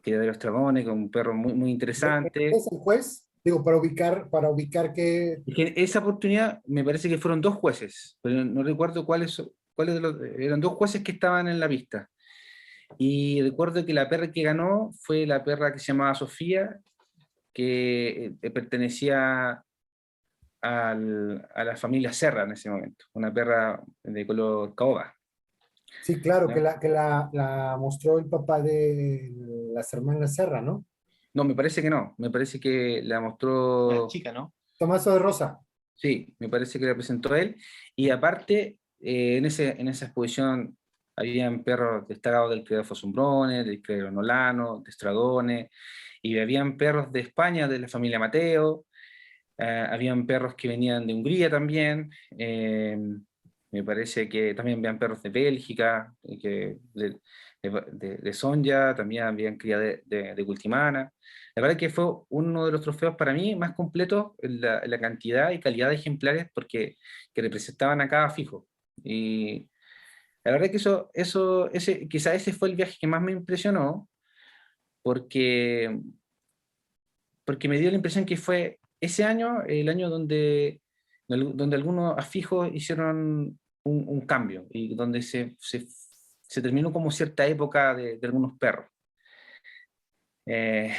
criaderos dragones con un perro muy, muy interesante.
¿Es el juez? Digo, para ubicar que...
Es que esa oportunidad me parece que fueron dos jueces, pero no recuerdo cuáles eran dos jueces que estaban en la pista. Y recuerdo que la perra que ganó fue la perra que se llamaba Sofía, que pertenecía a la familia Serra en ese momento, una perra de color caoba.
Sí, claro,
¿Ya?
la mostró el papá de las hermanas Serra, ¿no?
No, me parece que no, me parece que la
La
mostró,
chica, ¿no?
Tomaso de Rosa.
sí, me parece que la presentó él. Y aparte, en esa exposición habían perros destacados del criadero Fossombrone, del criadero Nolano, de Stradone, y habían perros de España, de la familia Mateo, habían perros que venían de Hungría también, me parece que también habían perros de Bélgica, de Sonja, también habían cría de Cultimana. La verdad que fue uno de los trofeos para mí más completos en la cantidad y calidad de ejemplares porque que representaban a cada fijo. Y la verdad que quizá ese fue el viaje que más me impresionó porque porque me dio la impresión que fue ese año, el año donde algunos afijos hicieron un cambio y donde se terminó como cierta época de algunos perros. Eh,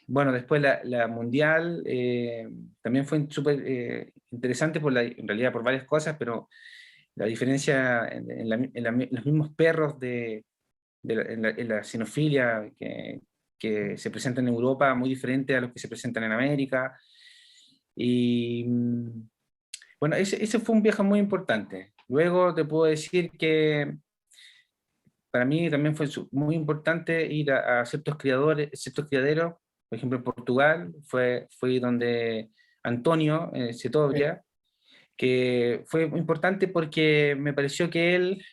bueno, después la mundial también fue súper interesante en realidad por varias cosas, pero la diferencia en los mismos perros en la sinofilia que se presentan en Europa muy diferente a los que se presentan en América. Y bueno, ese fue un viaje muy importante. Luego te puedo decir que para mí también fue muy importante ir a ciertos criaderos, por ejemplo en Portugal, fue donde Antonio Setovia, que fue muy importante porque me pareció que él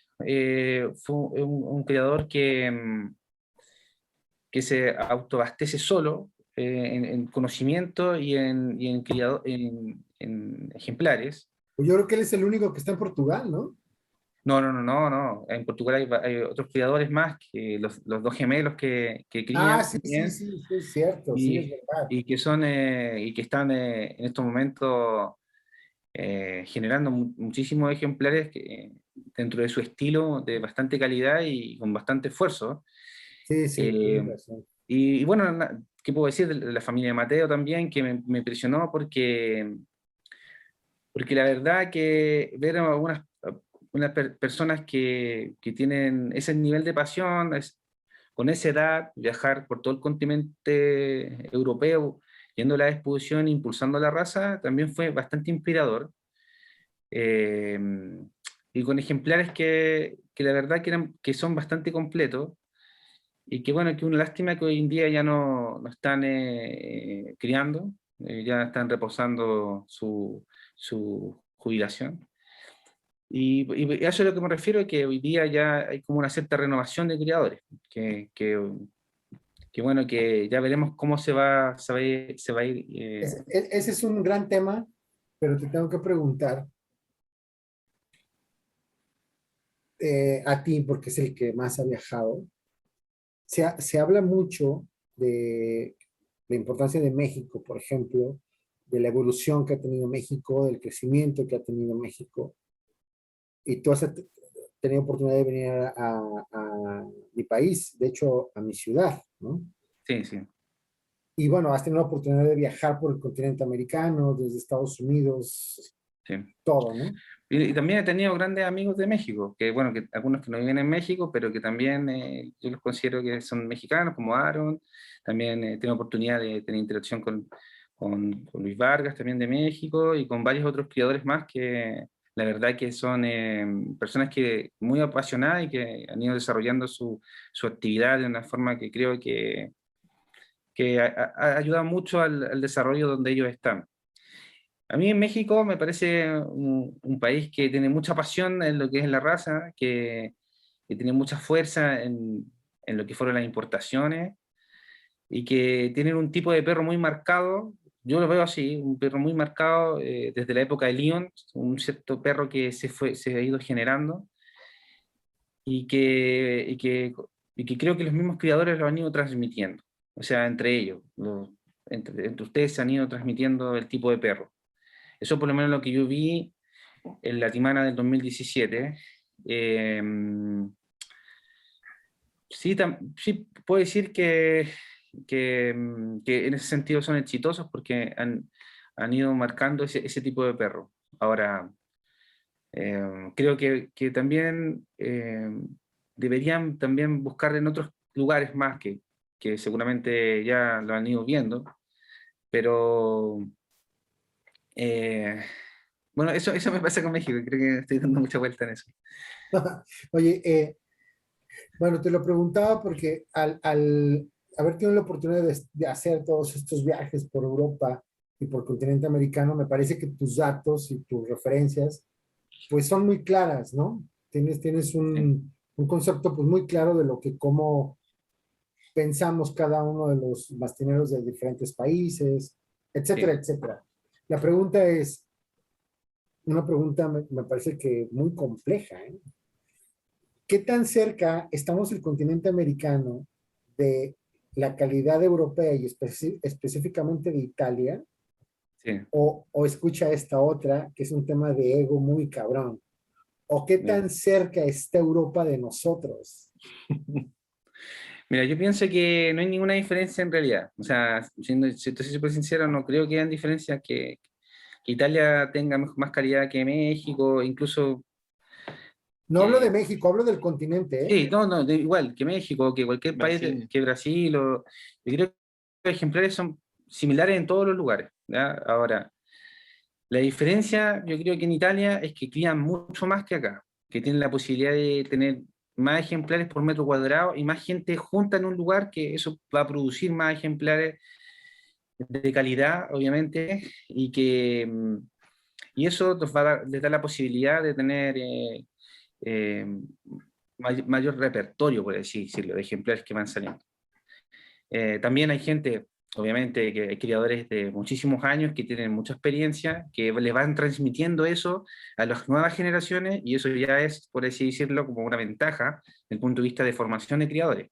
fue un criador que se autoabastece solo en conocimiento en ejemplares.
Pues yo creo que él es el único que está en Portugal, ¿no?
No. En Portugal hay otros criadores más, que los dos gemelos que
Ah,
crían
sí, sí,
también
sí, sí, es cierto, sí, es
y,
verdad.
y que están en estos momentos generando muchísimos ejemplares dentro de su estilo de bastante calidad y con bastante esfuerzo.
Sí, sí, tienes
Eh,
razón.
y bueno, ¿qué puedo decir de la familia de Mateo también? Que me impresionó porque la verdad que ver a unas personas que tienen ese nivel de pasión, con esa edad, viajar por todo el continente europeo, yendo a la exposición, impulsando la raza, también fue bastante inspirador. eh, y con ejemplares que la verdad que son bastante completos, y que bueno, que una lástima que hoy en día ya no están criando, ya están reposando su jubilación. Y a eso es lo que me refiero, que hoy día ya hay como una cierta renovación de criadores, que bueno, que ya veremos cómo se va a ir.
Ese es un gran tema, pero te tengo que preguntar a ti, porque es el que más ha viajado. Se habla mucho de la importancia de México, por ejemplo, de la evolución que ha tenido México, del crecimiento que ha tenido México. Y tú has tenido oportunidad de venir a mi país, de hecho, a mi ciudad, ¿no?
Sí, sí,
Y bueno, has tenido la oportunidad de viajar por el continente americano, desde Estados Unidos,
sí.
todo, ¿no?
Y también he tenido grandes amigos de México, que bueno, que algunos que no viven en México, pero que también yo los considero que son mexicanos, como Aaron. También tengo oportunidad de tener interacción con Luis Vargas, también de México, y con varios otros criadores más que la verdad que son personas que muy apasionadas y que han ido desarrollando su actividad de una forma que creo que ha ayudado mucho al desarrollo donde ellos están. A mí en México me parece un país que tiene mucha pasión en lo que es la raza, que tiene mucha fuerza en lo que fueron las importaciones, y que tienen un tipo de perro muy marcado. Yo lo veo así, un perro muy marcado desde la época de León, un cierto perro que se ha ido generando, y que creo que los mismos criadores lo han ido transmitiendo. O sea, entre ellos, entre ustedes se han ido transmitiendo el tipo de perro. Eso por lo menos lo que yo vi en la Timana del 2017. Eh, sí, sí, puedo decir que en ese sentido son exitosos porque han ido marcando ese tipo de perro. Ahora, creo que también deberían también buscar en otros lugares más que seguramente ya lo han ido viendo, pero bueno, eso me pasa con México, creo que estoy dando mucha vuelta en eso.
Oye, bueno, te lo preguntaba porque al haber tenido la oportunidad de hacer todos estos viajes por Europa y por el continente americano, me parece que tus datos y tus referencias, pues son muy claras, ¿no? Tienes
Sí,
un concepto pues muy claro de lo que, cómo pensamos cada uno de los bastineros de diferentes países, etcétera,
sí.
etcétera. La pregunta es, una pregunta me parece que muy compleja, ¿eh? ¿Qué tan cerca estamos el continente americano de la calidad europea y específicamente de Italia?
Sí,
O escucha esta otra, que es un tema de ego muy cabrón. ¿O qué
ya.
tan cerca está Europa de nosotros?
Mira, yo pienso que no hay ninguna diferencia en realidad. O sea, si te soy súper sincero, no creo que hayan diferencias que Italia tenga más calidad que México, incluso
No hablo de
que...
México, hablo del continente, ¿eh?
Sí, no, no, igual que México, que cualquier país,
Brasil.
que Brasil, yo creo que los ejemplares son similares en todos los lugares, ¿ya? Ahora, la diferencia, yo creo que en Italia es que crían mucho más que acá, que tienen la posibilidad de tener más ejemplares por metro cuadrado y más gente junta en un lugar, que eso va a producir más ejemplares de calidad, obviamente, y eso les da la posibilidad de tener eh, mayor repertorio, por así decirlo, de ejemplares que van saliendo. También hay gente, obviamente, que hay criadores de muchísimos años que tienen mucha experiencia, que les van transmitiendo eso a las nuevas generaciones, y eso ya es, por así decirlo, como una ventaja desde el punto de vista de formación de criadores.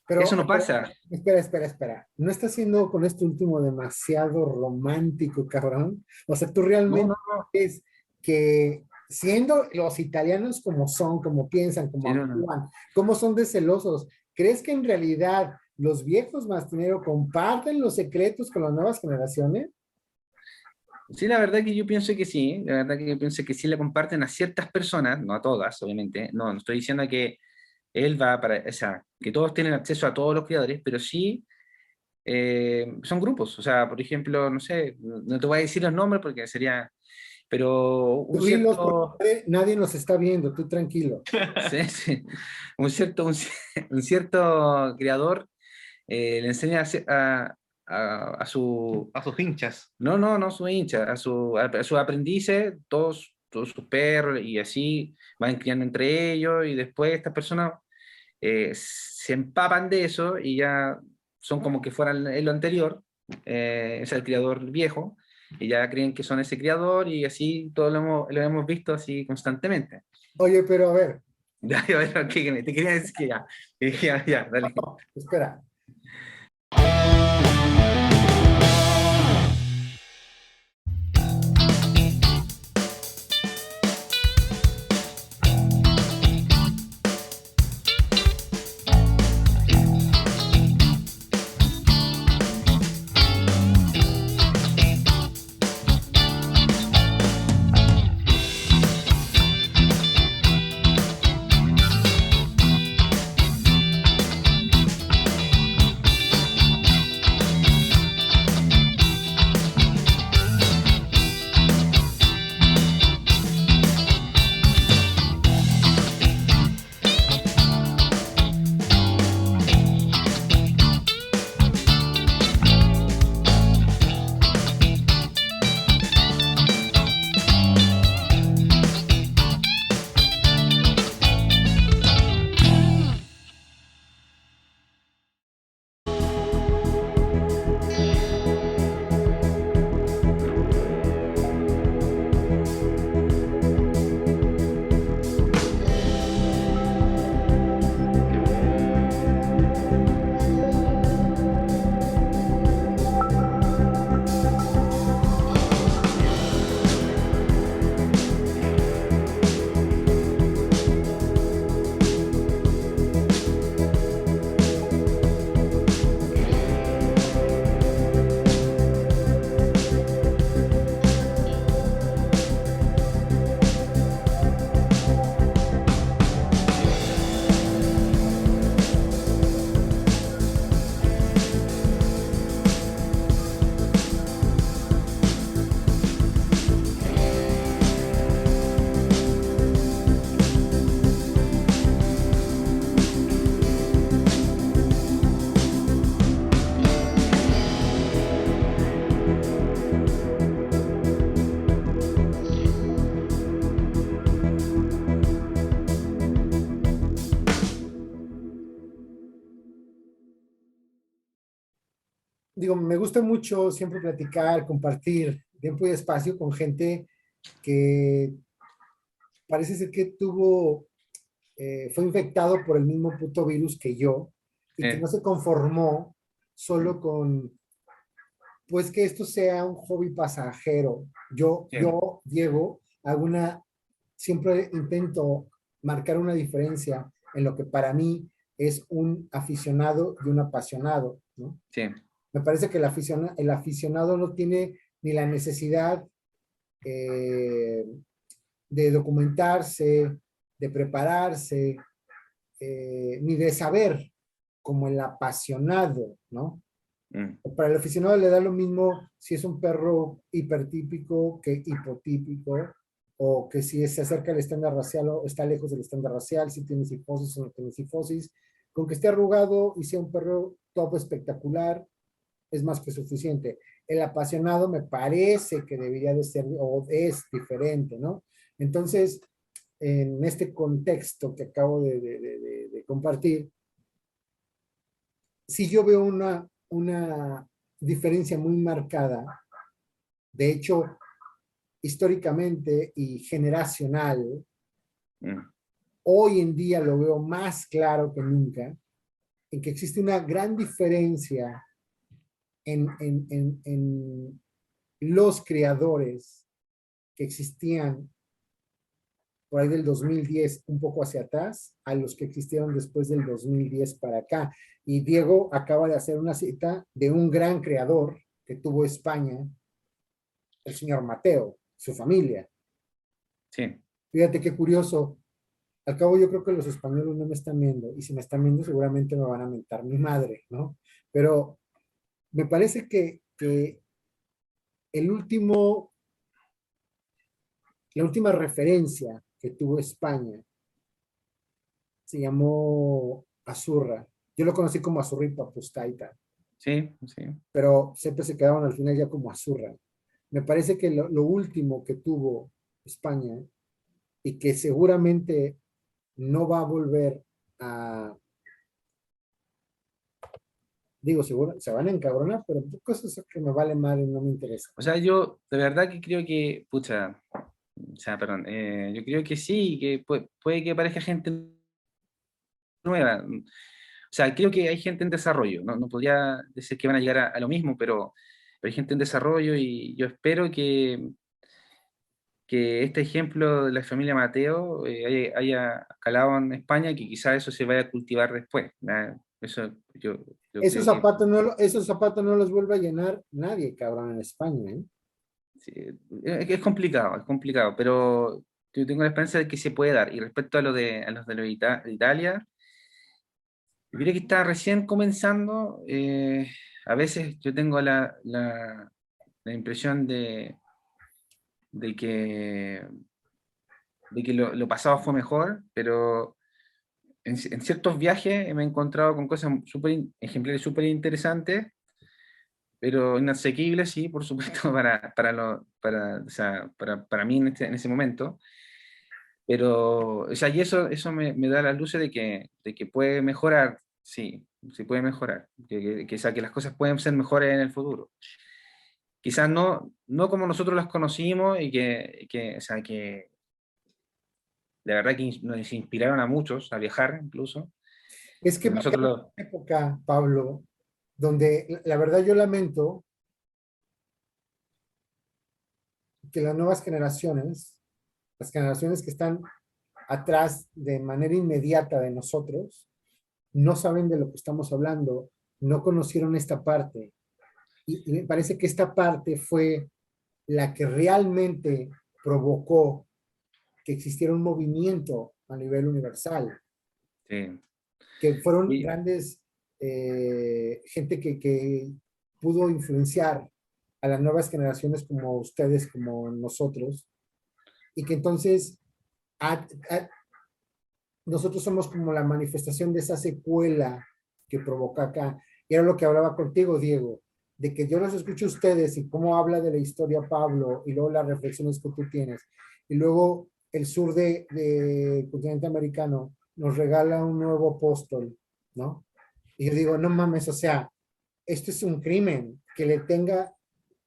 Eso
Pero,
no pasa.
espera. ¿No estás siendo con esto último demasiado romántico, cabrón? O sea, tú
No,
realmente
no, no.
es que siendo los italianos como son, como piensan, como
Sí, no, no.
actúan, como son de celosos, ¿crees que en realidad los viejos Mastinero comparten los secretos con las nuevas generaciones?
Sí, la verdad que yo pienso que sí, la verdad que yo pienso que sí le comparten a ciertas personas, no a todas, obviamente, no estoy diciendo que él va para, o sea, que todos tienen acceso a todos los criadores, pero sí son grupos, o sea, por ejemplo, no sé, no te voy a decir los nombres porque sería, pero un
Tú dilos
cierto,
porque nadie nos está viendo, tú tranquilo.
sí, sí, un cierto creador le enseña a su,
A sus hinchas.
no su hincha, a sus aprendices, todos sus perros y así van criando entre ellos y después estas personas se empapan de eso y ya son como que fueran en lo anterior, es el criador viejo, y ya creen que son ese criador y así todo lo hemos visto así constantemente.
Oye, pero a ver,
Ya, ya, ya, te quería decir que ya, dale.
espera. Digo, me gusta mucho siempre platicar, compartir tiempo y espacio con gente que parece ser que fue infectado por el mismo puto virus que yo y que no se conformó solo con, pues que esto sea un hobby pasajero.
Sí,
Diego, siempre intento marcar una diferencia en lo que para mí es un aficionado y un apasionado, ¿no?
sí,
Me parece que el aficionado no tiene ni la necesidad eh, de documentarse, de prepararse, ni de saber como el apasionado, ¿no?
mm,
Para el aficionado le da lo mismo si es un perro hipertípico que hipotípico, o que si se acerca al estándar racial o está lejos del estándar racial, si tiene cifosis o no tiene cifosis. Con que esté arrugado y sea un perro top espectacular, es más que suficiente. El apasionado me parece que debería de ser, o es diferente, ¿no? Entonces, en este contexto que acabo de compartir, si yo veo una diferencia muy marcada, de hecho, históricamente y generacional,
mm,
hoy en día lo veo más claro que nunca, en que existe una gran diferencia en los creadores que existían por ahí del 2010 un poco hacia atrás, a los que existieron después del 2010 para acá. Y Diego acaba de hacer una cita de un gran creador que tuvo España, el señor Mateo, su familia.
sí.
Fíjate qué curioso. Al cabo yo creo que los españoles no me están viendo, y si me están viendo seguramente me van a mentar mi madre, ¿no? Pero me parece que el último la última referencia que tuvo España se llamó Azurra. Yo lo conocí como Azurripa Pustaita,
Sí, sí.
pero siempre se quedaron al final ya como Azurra. Me parece que lo último que tuvo España y que seguramente no va a volver a, digo, seguro, se van a encabronar, pero cosas que me vale mal y no me interesa.
O sea, yo de verdad que creo que, pucha, o sea, perdón, yo creo que sí, que puede que aparezca gente nueva. O sea, creo que hay gente en desarrollo, no, no podría decir que van a llegar a lo mismo, pero hay gente en desarrollo y yo espero que este ejemplo de la familia Mateo haya calado en España, que quizás eso se vaya a cultivar después. Eso yo creo que
Esos zapatos no los vuelve a llenar nadie, cabrón, en España, ¿eh?
sí, es complicado, pero yo tengo la esperanza de que se puede dar. Y respecto a los de Italia, yo creo que está recién comenzando. A veces yo tengo la impresión de que, de que lo pasado fue mejor, pero en ciertos viajes me he encontrado con cosas ejemplares súper interesantes, pero inasequibles, sí, por supuesto, o sea, para mí en ese momento. Pero, o sea, y eso me da la luz de que puede mejorar, sí, sí puede mejorar, o sea, que las cosas pueden ser mejores en el futuro. Quizás no como nosotros las conocimos y o sea, que de verdad que nos inspiraron a muchos a viajar incluso,
Es que
pero nosotros
marcaron una época, Pablo, donde la verdad yo lamento que las nuevas generaciones, las generaciones que están atrás de manera inmediata de nosotros, no saben de lo que estamos hablando, no conocieron esta parte. Y me parece que esta parte fue la que realmente provocó que existiera un movimiento a nivel universal,
sí.
que fueron
Y,
grandes, gente que pudo influenciar a las nuevas generaciones como ustedes, como nosotros, y que entonces a, a, nosotros somos como la manifestación de esa secuela que provoca acá. Y era lo que hablaba contigo, Diego, de que yo los escucho a ustedes y cómo habla de la historia Pablo y luego las reflexiones que tú tienes. Y luego el sur de continente americano nos regala un nuevo apóstol, ¿no? Y yo digo, no mames, o sea, esto es un crimen, que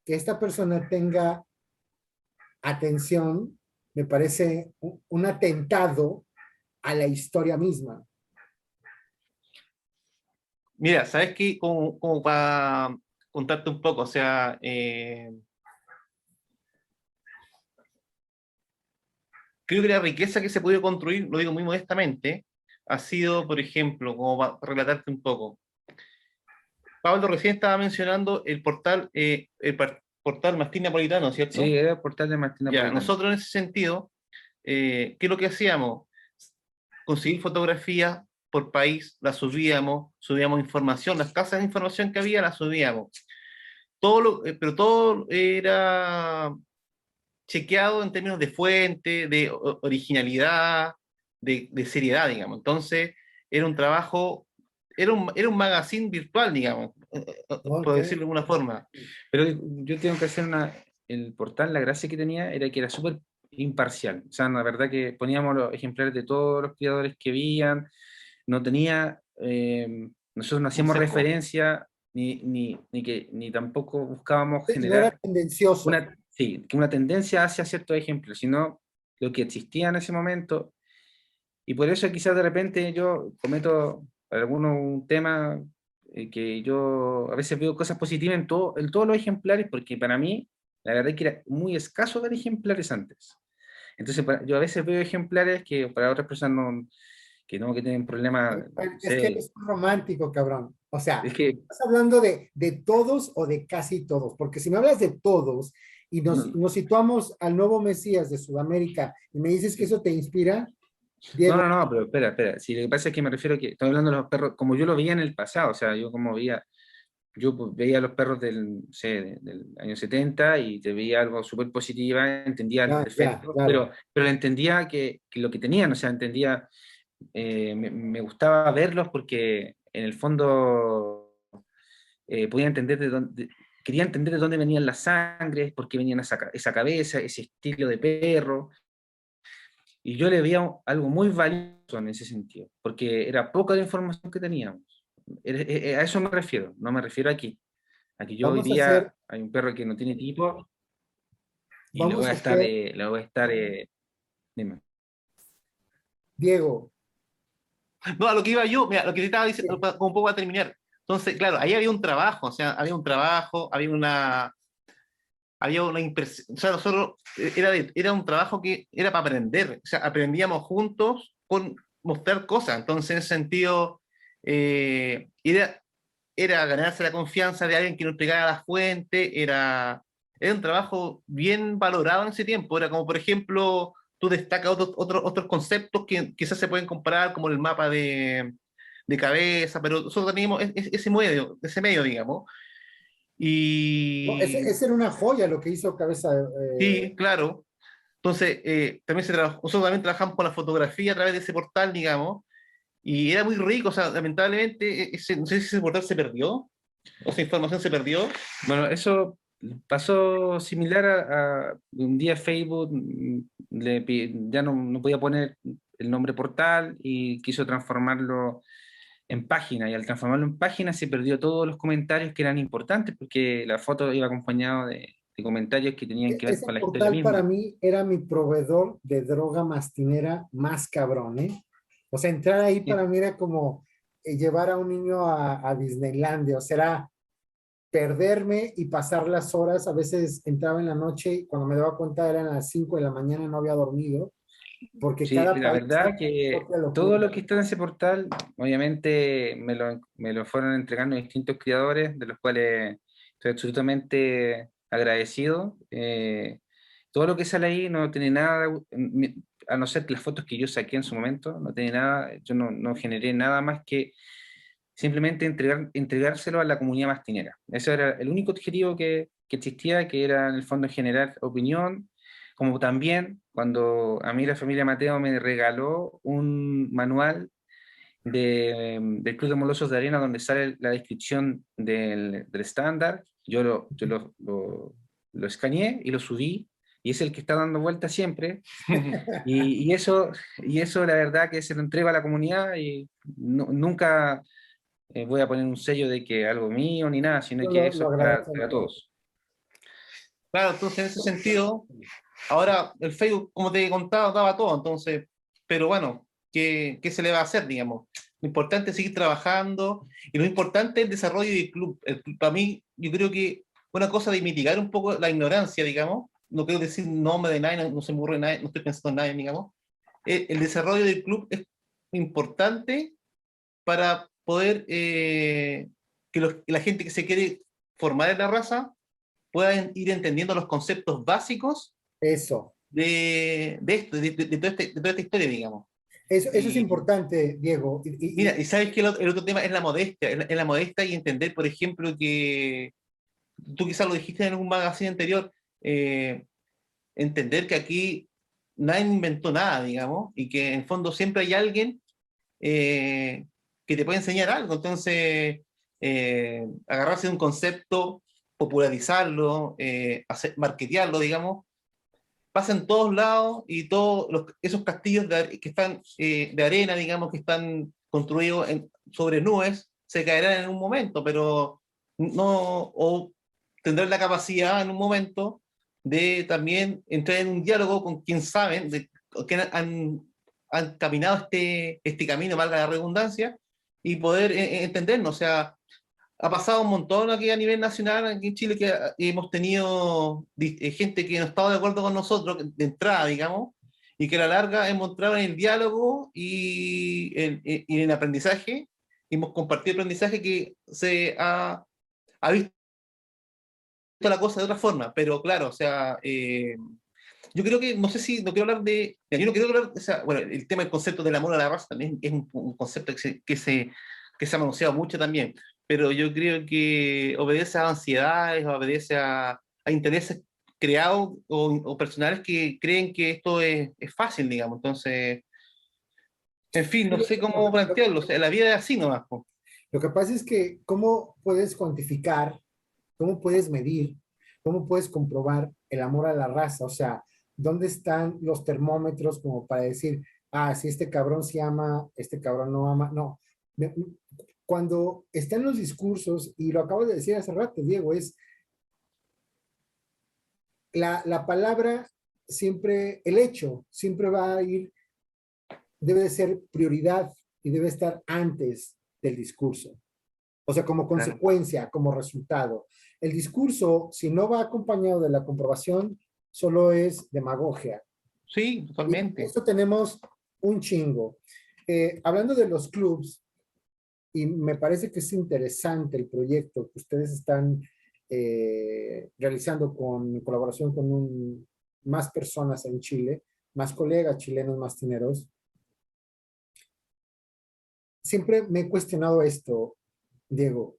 esta persona tenga atención, me parece un atentado a la historia misma.
Mira, ¿sabes qué? Como para contarte un poco, o sea, creo que la riqueza que se puede construir, lo digo muy modestamente, ha sido, por ejemplo, como para relatarte un poco. Pablo recién estaba mencionando el portal, portal Mastín Napolitano,
sí,
¿cierto?
era el portal de Martín
Ya,
Napolitano.
nosotros en ese sentido, ¿qué es lo que hacíamos? Conseguir fotografías por país, las subíamos información, las casas de información que había las subíamos. Pero todo era chequeado en términos de fuente, de originalidad, de seriedad, digamos. Entonces, era un trabajo, era un magazine virtual, digamos, por
Okay.
decirlo de alguna forma.
Pero yo tengo que hacer el portal, la gracia que tenía era que era súper imparcial. O sea, la verdad que poníamos los ejemplares de todos los criadores que veían, no tenía, nosotros no
Un
hacíamos
sesgo.
referencia ni tampoco buscábamos
No era
generar
tendencioso.
sí, que una tendencia hacia ciertos ejemplos, sino lo que existía en ese momento. Y por eso quizás de repente yo cometo un tema que yo a veces veo cosas positivas en todos los ejemplares, porque para mí la verdad es que era muy escaso ver ejemplares antes. Entonces yo a veces veo ejemplares que para otras personas que tienen problemas, no
Es que
sé,
es un romántico, cabrón. O sea,
es que
estás hablando de todos o de casi todos, porque si me hablas de todos y
no,
nos situamos al nuevo Mesías de Sudamérica y me dices que eso te inspira, Diego,
no, pero espera, si lo que pasa es que me refiero a que estoy hablando de los perros como yo lo veía en el pasado, o sea, yo como veía yo pues, veía los perros del, no sé, del año 70 y te veía algo súper positiva, entendía los defectos,
claro.
pero entendía que lo que tenían, o sea, entendía, me gustaba verlos porque en el fondo podía entender de dónde, quería entender de dónde venían las sangres, por qué venían esa cabeza, ese estilo de perro, y yo le veía algo muy valioso en ese sentido, porque era poca la información que teníamos. A eso me refiero, no me refiero a que yo hoy
Vamos a hacer,
día hay un perro que no tiene tipo y le voy
vamos
a
a
estar,
hacer,
dime.
No, a lo que iba yo, mira, lo que te estaba
sí,
diciendo, como un poco a terminar. Entonces, claro, ahí había un trabajo, o sea, había un trabajo, había una impresión, o sea, nosotros, era un trabajo que era para aprender, o sea, aprendíamos juntos con mostrar cosas, entonces en ese sentido, era, era ganarse la confianza de alguien que nos explicara la fuente, era un trabajo bien valorado en ese tiempo, era como, por ejemplo, tú destacas otros conceptos que quizás se pueden comparar, como el mapa de cabeza, pero nosotros teníamos ese medio, digamos,
no,
y
ese era una joya lo que hizo Cabeza.
sí, claro. Entonces, también nosotros también trabajamos con la fotografía a través de ese portal, digamos, y era muy rico, o sea, lamentablemente, no sé si ese portal se perdió, o esa información se perdió.
Bueno, eso pasó similar un día Facebook, ya no podía poner el nombre portal y quiso transformarlo en página, y al transformarlo en página se perdió todos los comentarios que eran importantes, porque la foto iba acompañado de comentarios que tenían que ver
Ese
con la historia
portal para
misma.
mí era mi proveedor de droga mastinera más cabrón, ¿eh? O sea, entrar ahí para mí era como llevar a un niño a Disneylandia, o sea, era perderme y pasar las horas. A veces entraba en la noche y cuando me daba cuenta eran las 5 de la mañana, no había dormido, porque
Sí,
cada
la
país
verdad
tiene su
que
propia
todo
locura.
lo que está en ese portal, obviamente me lo fueron entregando distintos creadores, de los cuales estoy absolutamente agradecido. Todo lo que sale ahí no tiene nada, a no ser que las fotos que yo saqué en su momento, no tiene nada, yo no generé nada más que simplemente entregárselo a la comunidad mastinera. Ese era el único objetivo que existía, que era en el fondo generar opinión, como también cuando a mí la familia Mateo me regaló un manual del Club de Molosos de Arena donde sale la descripción del estándar, lo escaneé y lo subí, y es el que está dando vuelta siempre, y, y eso, y eso la verdad que se lo entrego a la comunidad y nunca voy a poner un sello de que algo mío ni nada, sino
Yo
que eso
lo
es para
agradecemos.
todos.
Claro, entonces en ese sentido, ahora el Facebook, como te he contado, daba todo, entonces, pero bueno, ¿qué se le va a hacer, digamos? Lo importante es seguir trabajando y lo importante es el desarrollo del club. Para mí, yo creo que una cosa de mitigar un poco la ignorancia, digamos, no quiero decir nombre de nadie, no se me ocurre nadie, no estoy pensando en nadie, digamos, el desarrollo del club es importante para poder que la gente que se quiere formar en la raza puedan ir entendiendo los conceptos básicos
Eso.
de esto, de toda esta historia, digamos.
Eso es
Y
importante, Diego.
mira, y sabes que el otro tema es la modestia, es la modestia y entender, por ejemplo, que tú quizás lo dijiste en algún magazine anterior, eh, entender que aquí nadie inventó nada, digamos, y que en el fondo siempre hay alguien eh, que te puede enseñar algo. Entonces, agarrarse de un concepto, popularizarlo, marketearlo, digamos, pasa en todos lados y todos esos castillos que están de arena, digamos, que están construidos sobre nubes, se caerán en un momento, pero no, o tendrán la capacidad en un momento de también entrar en un diálogo con quien saben, que han caminado este camino, valga la redundancia, y poder entendernos. O sea, ha pasado un montón aquí a nivel nacional, aquí en Chile, que hemos tenido gente que no estaba de acuerdo con nosotros de entrada, digamos, y que a la larga hemos entrado en el diálogo y en el aprendizaje, y hemos compartido aprendizaje que ha visto la cosa de otra forma, pero claro, o sea, yo creo que, no sé si, no quiero hablar yo no quiero hablar, o sea, bueno, el tema del concepto del amor a la raza también es un concepto que se ha anunciado mucho también, pero yo creo que obedece a ansiedades, obedece a intereses creados o personales que creen que esto es fácil, digamos. Entonces, en fin, no sé cómo plantearlo. O sea, la vida es así nomás, po.
Lo que pasa es que, ¿cómo puedes cuantificar, cómo puedes medir, cómo puedes comprobar el amor a la raza? O sea, ¿dónde están los termómetros como para decir, ah, si este cabrón sí ama, este cabrón no ama? No. Cuando están los discursos, y lo acabo de decir hace rato, Diego, es la palabra siempre, el hecho siempre va a ir, debe de ser prioridad y debe estar antes del discurso. O sea, como
Claro.
consecuencia, como resultado. El discurso, si no va acompañado de la comprobación, solo es demagogia.
Sí,
Y
totalmente.
esto tenemos un chingo. Hablando de los clubs, y me parece que es interesante el proyecto que ustedes están realizando con colaboración con más personas en Chile, más colegas chilenos mastineros. Siempre me he cuestionado esto, Diego.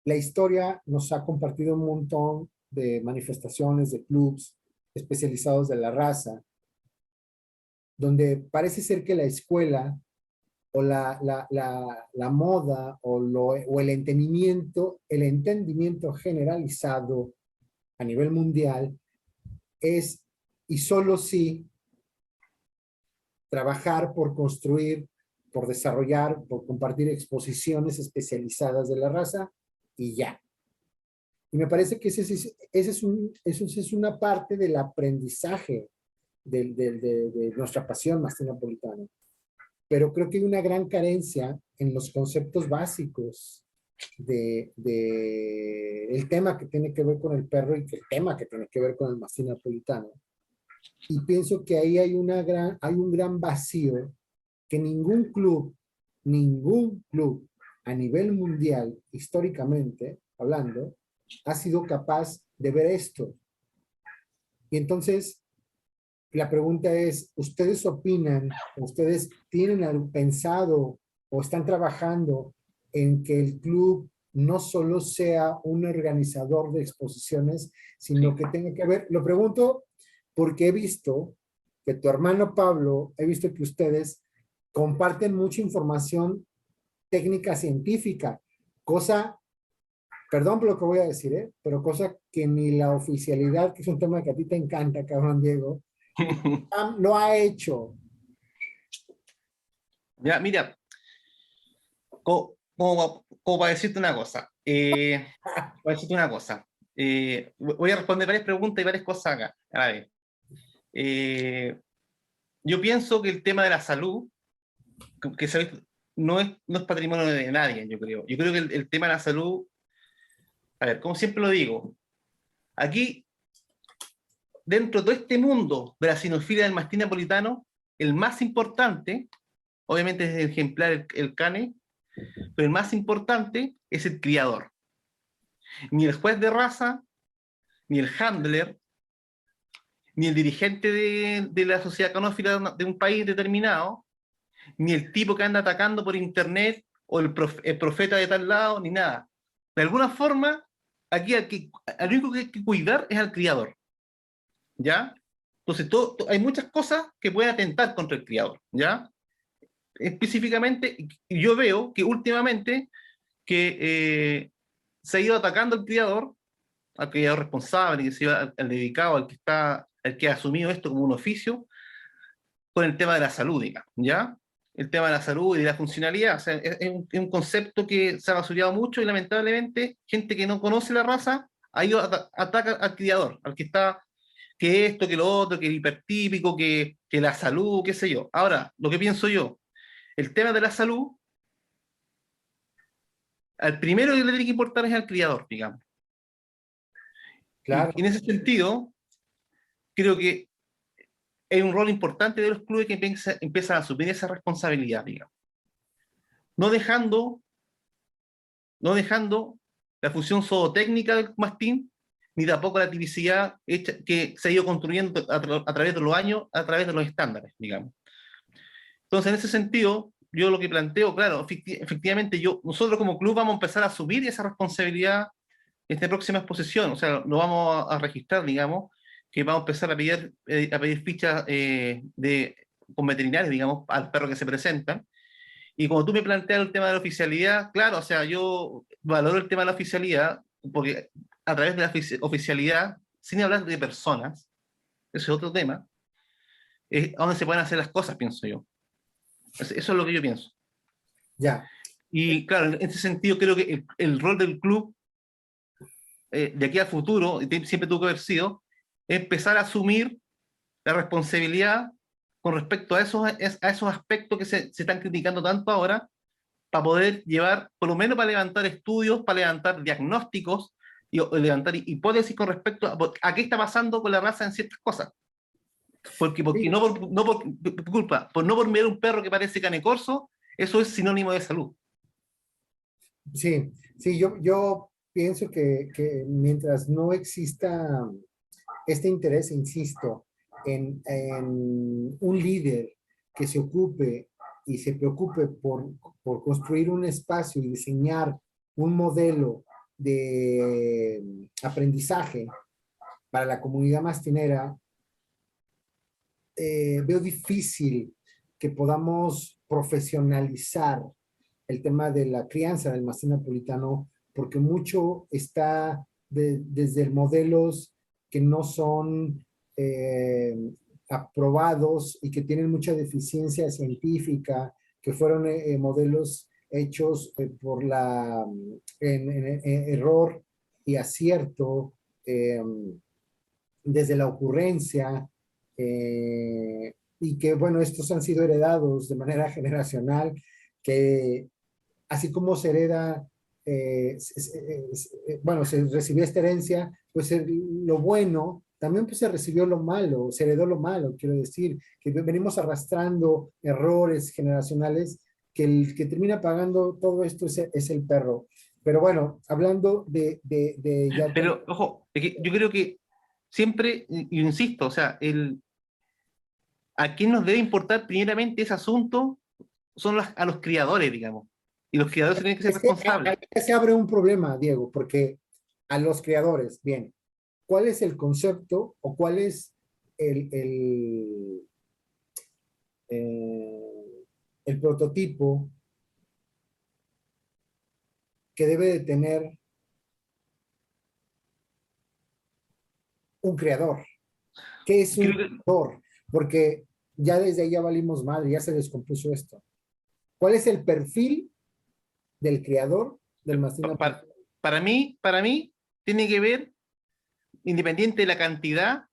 La historia nos ha compartido un montón de manifestaciones, de clubs especializados de la raza, donde parece ser que la escuela o la moda o el entendimiento generalizado a nivel mundial es, y solo sí, trabajar por construir, por desarrollar, por compartir exposiciones especializadas de la raza y ya. Y me parece que ese es una parte del aprendizaje de nuestra pasión más napolitana. Pero creo que hay una gran carencia en los conceptos básicos el tema que tiene que ver con el perro y el tema que tiene que ver con el mastín napolitano. Y pienso que ahí hay un gran vacío que ningún club a nivel mundial, históricamente hablando, ha sido capaz de ver esto. Y entonces, la pregunta es, ¿ustedes opinan, ustedes tienen pensado o están trabajando en que el club no solo sea un organizador de exposiciones, sino
Sí.
que tenga que ver? Lo pregunto porque he visto que tu hermano Pablo, he visto que ustedes comparten mucha información técnica científica, cosa, perdón por lo que voy a decir, pero cosa que ni la oficialidad, que es un tema que a ti te encanta, cabrón Diego, lo ha hecho.
Ya, mira, como para decirte una cosa, para decirte una cosa, voy a responder varias preguntas y varias cosas acá a la vez. Yo pienso que el tema de la salud, no es patrimonio de nadie, yo creo. Yo creo que el tema de la salud, a ver, como siempre lo digo, aquí, dentro de todo este mundo de la sinofilia del mastín napolitano, el más importante, obviamente es el ejemplar, el cane, pero el más importante es el criador. Ni el juez de raza, ni el handler, ni el dirigente de la sociedad canófila de un país determinado, ni el tipo que anda atacando por internet, o el profeta de tal lado, ni nada. De alguna forma, aquí al único que hay que cuidar es al criador. ¿Ya? Entonces, hay muchas cosas que pueden atentar contra el criador. ¿Ya? Específicamente, yo veo que últimamente se ha ido atacando al criador responsable, que se iba al dedicado, al que ha asumido esto como un oficio, con el tema de la salud, digamos, ¿ya? El tema de la salud y de la funcionalidad, o sea, es un concepto que se ha basureado mucho y lamentablemente gente que no conoce la raza ha ido ataca al criador, al que está, que esto, que lo otro, que el hipertípico, que la salud, qué sé yo. Ahora, lo que pienso yo, el tema de la salud, al primero que le tiene que importar es al criador, digamos.
Claro,
Y en ese sentido, creo que hay un rol importante de los clubes que empiezan a asumir esa responsabilidad, digamos. No dejando, no dejando la función zootécnica del mastín, ni tampoco la tipicidad que se ha ido construyendo a través de los años, a través de los estándares, digamos. Entonces, en ese sentido, yo lo que planteo, claro, efectivamente, nosotros como club vamos a empezar a asumir esa responsabilidad en esta próxima exposición, o sea, lo vamos a registrar, digamos, que vamos a empezar a pedir fichas con veterinarios, digamos, al perro que se presenta. Y como tú me planteas el tema de la oficialidad, claro, o sea, yo valoro el tema de la oficialidad, porque a través de la oficialidad, sin hablar de personas, ese es otro tema, es a donde se pueden hacer las cosas, pienso yo. Eso es lo que yo pienso.
Ya,
Y claro, en ese sentido creo que el rol del club de aquí al futuro, y siempre tuvo que haber sido, es empezar a asumir la responsabilidad con respecto a esos aspectos que se están criticando tanto ahora, para poder llevar, por lo menos para levantar estudios, para levantar diagnósticos y o levantar hipótesis con respecto a qué está pasando con la raza en ciertas cosas. Porque
sí,
no por mirar un perro que parece canecorso, eso es sinónimo de salud.
sí, sí, yo pienso que mientras no exista este interés, insisto, en un líder que se ocupe y se preocupe por construir un espacio y diseñar un modelo de aprendizaje para la comunidad mastinera, veo difícil que podamos profesionalizar el tema de la crianza del mastín napolitano, porque mucho está desde modelos que no son aprobados y que tienen mucha deficiencia científica, que fueron modelos hechos por error y acierto, eh, desde la ocurrencia, y que, bueno, estos han sido heredados de manera generacional, que así como se hereda, bueno, se recibió esta herencia, pues lo bueno, también pues se recibió lo malo, se heredó lo malo, quiero decir, que venimos arrastrando errores generacionales, que el que termina pagando todo esto es el perro. Pero bueno, hablando de ya...
Pero, ojo, es que yo creo que siempre, y insisto, o sea, a quién nos debe importar primeramente ese asunto son a los criadores, digamos. Y los criadores tienen que ser
Es que
responsables.
ahí se abre un problema, Diego, porque a los creadores, bien, ¿cuál es el concepto o cuál es el, el, el prototipo que debe de tener un creador? ¿Qué es un
Creo que
creador? Porque ya desde ahí ya valimos madre, ya se descompuso esto. ¿Cuál es el perfil del creador del mastín
pa- pa-
napolitano?
para mí, tiene que ver, independiente de la cantidad,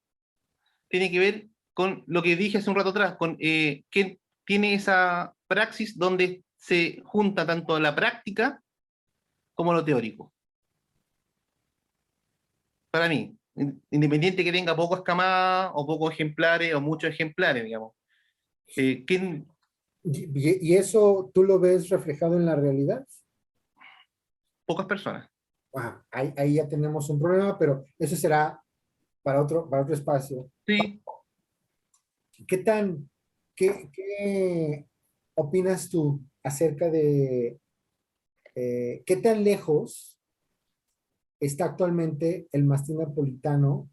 tiene que ver con lo que dije hace un rato atrás, con que tiene esa praxis donde se junta tanto la práctica como lo teórico. Para mí, independiente que tenga pocos escamadas o pocos ejemplares o muchos ejemplares, digamos. ¿Quién?
Y eso tú lo ves reflejado en la realidad.
Pocas personas.
Ahí ya tenemos un problema, pero eso será para otro espacio.
Sí,
¿Qué tan, qué opinas tú acerca de qué tan lejos está actualmente el mastín napolitano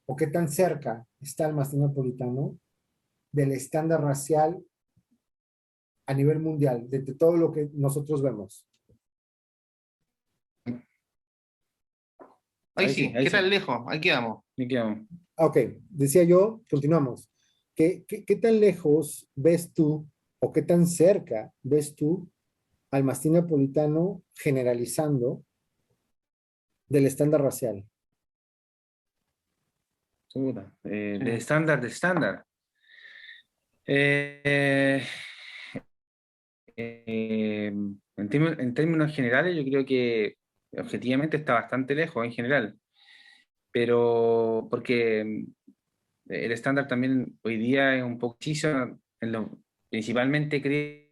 o qué tan cerca está el mastín napolitano del estándar racial a nivel mundial, de todo lo que nosotros vemos?
ahí sí.
ahí
¿Qué
sí,
tan lejos? Aquí vamos.
me quedo.
Ok, decía yo, continuamos. ¿Qué tan lejos ves tú o qué tan cerca ves tú al mastín napolitano generalizando del estándar racial?
Puta,
Sí.
de estándar. Eh, en términos generales, yo creo que objetivamente está bastante lejos en general, pero porque el estándar también hoy día es un poco preciso, principalmente creo,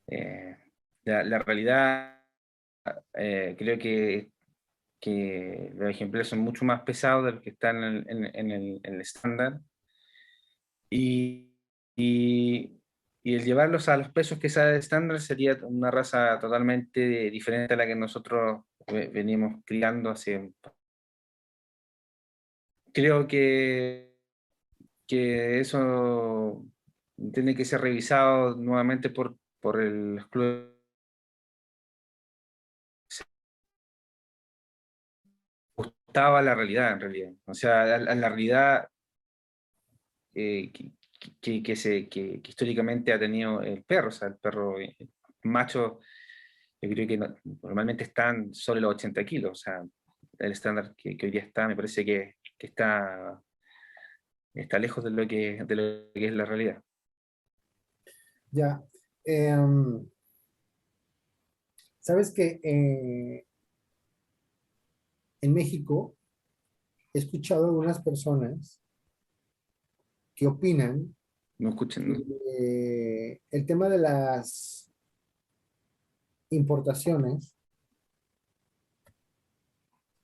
eh, la realidad, creo que los ejemplares son mucho más pesados de los que están en el estándar. Y, y, y el llevarlos a los pesos que sale estándar sería una raza totalmente diferente a la que nosotros venimos criando hace. Creo que eso tiene que ser revisado nuevamente por el club. Ajustaba la realidad, en realidad. O sea, a la realidad que históricamente ha tenido el perro. O sea, el perro macho, yo creo que normalmente están sobre los 80 kilos. O sea, el estándar que hoy día está, me parece que está lejos de lo que es la realidad.
Ya. Em, sabes que en México he escuchado a algunas personas que opinan
No escuchen, ¿no?
que el tema de las importaciones,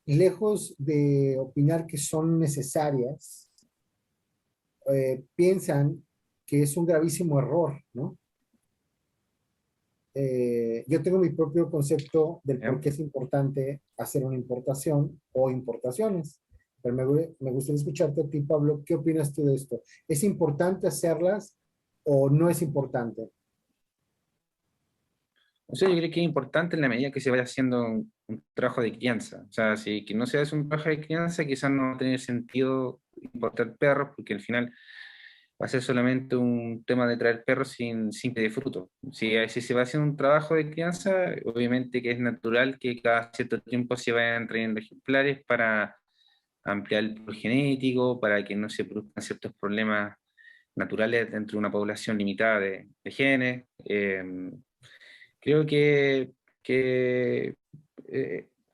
lejos de opinar que son necesarias, piensan que es un gravísimo error, ¿no? Yo tengo mi propio concepto del por
¿Ya?
qué es importante hacer una importación o importaciones. Pero me gustaría escucharte a ti, Pablo, ¿qué opinas tú de esto? ¿Es importante hacerlas o no es importante?
O sea, yo creo que es importante en la medida que se vaya haciendo un trabajo de crianza. O sea, si que no se hace un trabajo de crianza, quizás no va a tener sentido importar perros, porque al final va a ser solamente un tema de traer perros sin que dé fruto. Si se va haciendo un trabajo de crianza, obviamente que es natural que cada cierto tiempo se vayan trayendo ejemplares para ampliar el pool genético, para que no se produzcan ciertos problemas naturales dentro de una población limitada de genes. Creo que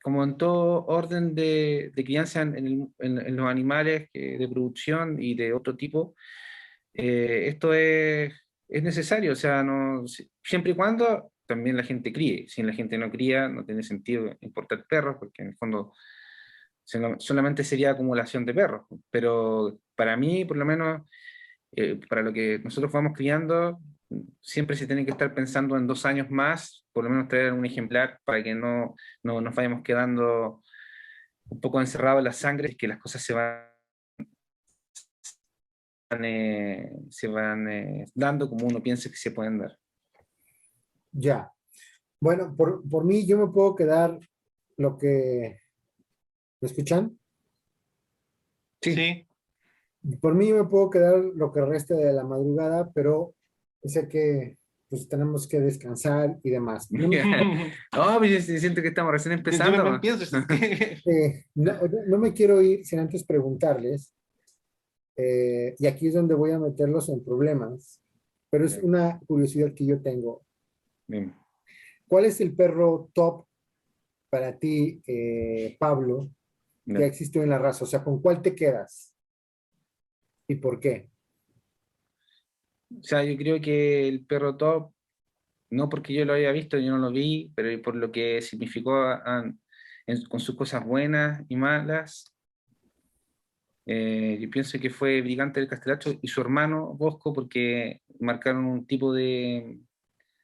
como en todo orden de crianza en los animales de producción y de otro tipo, esto es necesario, o sea, no, siempre y cuando también la gente críe. Si la gente no cría, no tiene sentido importar perros, porque en el fondo solamente sería acumulación de perros. Pero para mí, por lo menos, para lo que nosotros vamos criando, siempre se tiene que estar pensando en 2 años más, por lo menos traer un ejemplar para que no nos vayamos quedando un poco encerrados en la sangre, y que las cosas se van dando como uno piensa que se pueden dar.
Ya. Bueno, por mí yo me puedo quedar lo que... ¿Me escuchan?
Sí.
Sí.
Por mí yo me puedo quedar lo que reste de la madrugada, pero sé que pues tenemos que descansar y demás.
No, pues yo siento que estamos recién
Yo también
empezando.
pienso.
No me quiero ir sin antes preguntarles, y aquí es donde voy a meterlos en problemas, pero es una curiosidad que yo tengo.
Bien.
¿Cuál es el perro top para ti, Pablo, que ha
Ya.
existido en la raza? O sea, ¿con cuál te quedas y por qué?
O sea, yo creo que el perro top, no porque yo lo haya visto, yo no lo vi, pero por lo que significó con sus cosas buenas y malas. Yo pienso que fue Brigante del Castelacho y su hermano Bosco, porque marcaron un tipo de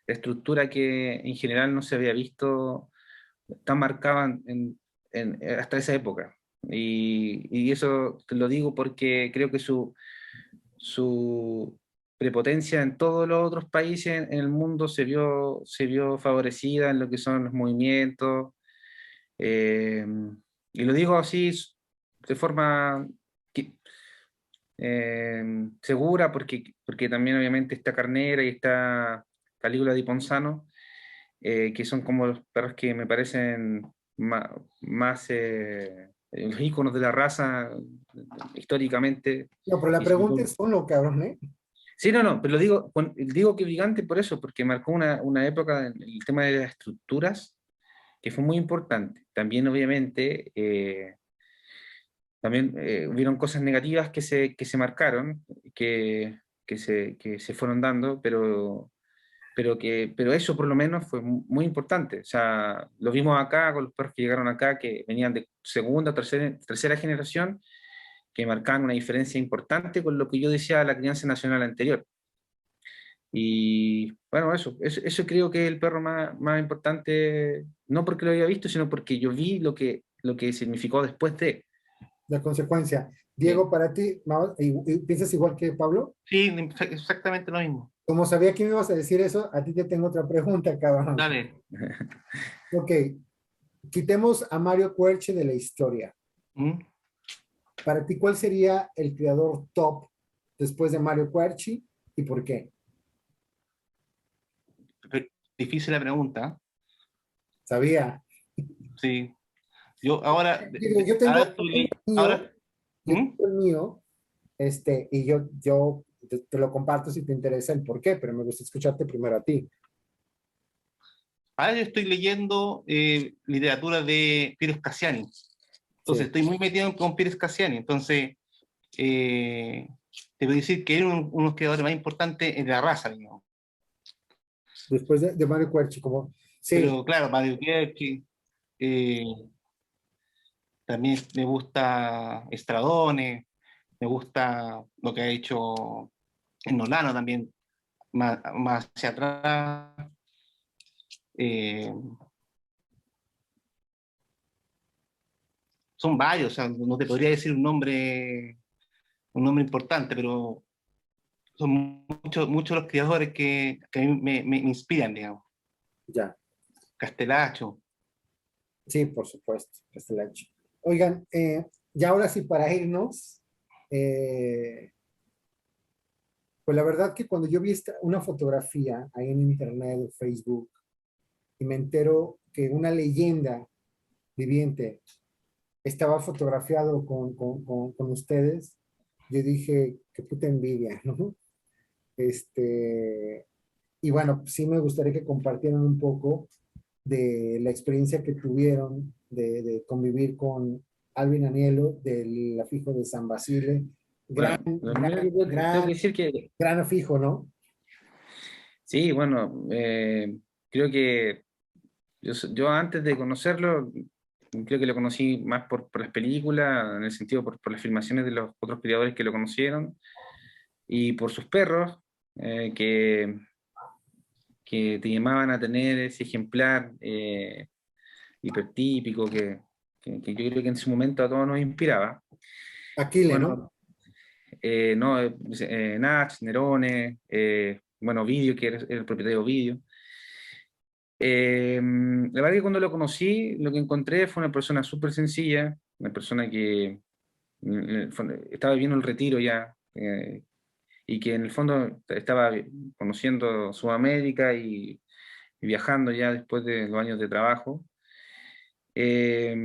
estructura que en general no se había visto tan marcada hasta esa época. Y eso te lo digo porque creo que su prepotencia en todos los otros países en el mundo se vio favorecida en lo que son los movimientos. eh, y lo digo así de forma que- segura, porque también obviamente está Carnera y está Calígula di Ponzano, que son como los perros que me parecen más los íconos de la raza históricamente.
No, pero la
Y sobre
pregunta
todo-
es uno, cabrón, ¿eh?
Sí, no, pero lo digo que Brigante por eso, porque marcó una época en el tema de las estructuras que fue muy importante. También, obviamente, también hubieron cosas negativas que se marcaron, que se fueron dando, pero eso por lo menos fue muy importante. O sea, lo vimos acá con los perros que llegaron acá, que venían de segunda, tercera generación, que marcaban una diferencia importante con lo que yo decía de la crianza nacional anterior. Y bueno, eso creo que es el perro más importante, no porque lo había visto, sino porque yo vi lo que significó después de.
La consecuencia.
Sí,
Diego, para ti, ¿y piensas igual que Pablo?
Sí, exactamente lo mismo.
Como sabía que me ibas a decir eso, a ti te tengo otra pregunta, cabrón.
Dale.
Ok, quitemos a Mario Quercia de la historia.
¿Mm?
Para ti, ¿cuál sería el creador top después de Mario Quercia y por qué?
Difícil la pregunta.
Sabía.
Sí. Yo ahora,
Digo,
ahora
yo tengo
estoy,
el mío,
ahora, ¿Mm?
y yo te lo comparto si te interesa el por qué, pero me gusta escucharte primero a ti.
Ahora yo estoy leyendo literatura de Piero Cassiani. Entonces
Sí.
estoy muy metido con Piero Cassiani. Entonces, te voy a decir que es uno de los creadores más importantes de la raza, digamos.
Después de Mario Quercia, como, sí,
Pero claro, Mario Bioquerque, eh, también me gusta Stradone, me gusta lo que ha hecho en Nolano también, más hacia atrás. Eh, Son varios, o sea, no te podría decir un nombre importante, pero son muchos los creadores que a mí me inspiran, digamos.
ya.
Castelacho.
Sí, por supuesto, Castellacho. Oigan, y ahora sí, para irnos, eh, pues la verdad que cuando yo vi una fotografía ahí en internet o Facebook y me entero que una leyenda viviente estaba fotografiado con ustedes, yo dije, qué puta envidia, ¿no? Este, y bueno, sí me gustaría que compartieran un poco de la experiencia que tuvieron de convivir con Alvin Anielo, del afijo de San Basile. Gran,
bueno, lo
gran,
primero yo tengo
gran,
que decir que
gran afijo, ¿no?
sí, bueno, creo que yo antes de conocerlo, creo que lo conocí más por las películas, en el sentido por las filmaciones de los otros criadores que lo conocieron, y por sus perros, eh, que, que te llamaban a tener ese ejemplar hipertípico que yo creo que en su momento a todos nos inspiraba.
Aquile, ¿no?
Bueno, no, Nach, Nerone, bueno, Ovidio, que era el propietario de Ovidio. La verdad que cuando lo conocí, lo que encontré fue una persona súper sencilla, una persona que estaba viviendo el retiro ya, y que en el fondo estaba conociendo Sudamérica y viajando ya después de los años de trabajo. Eh,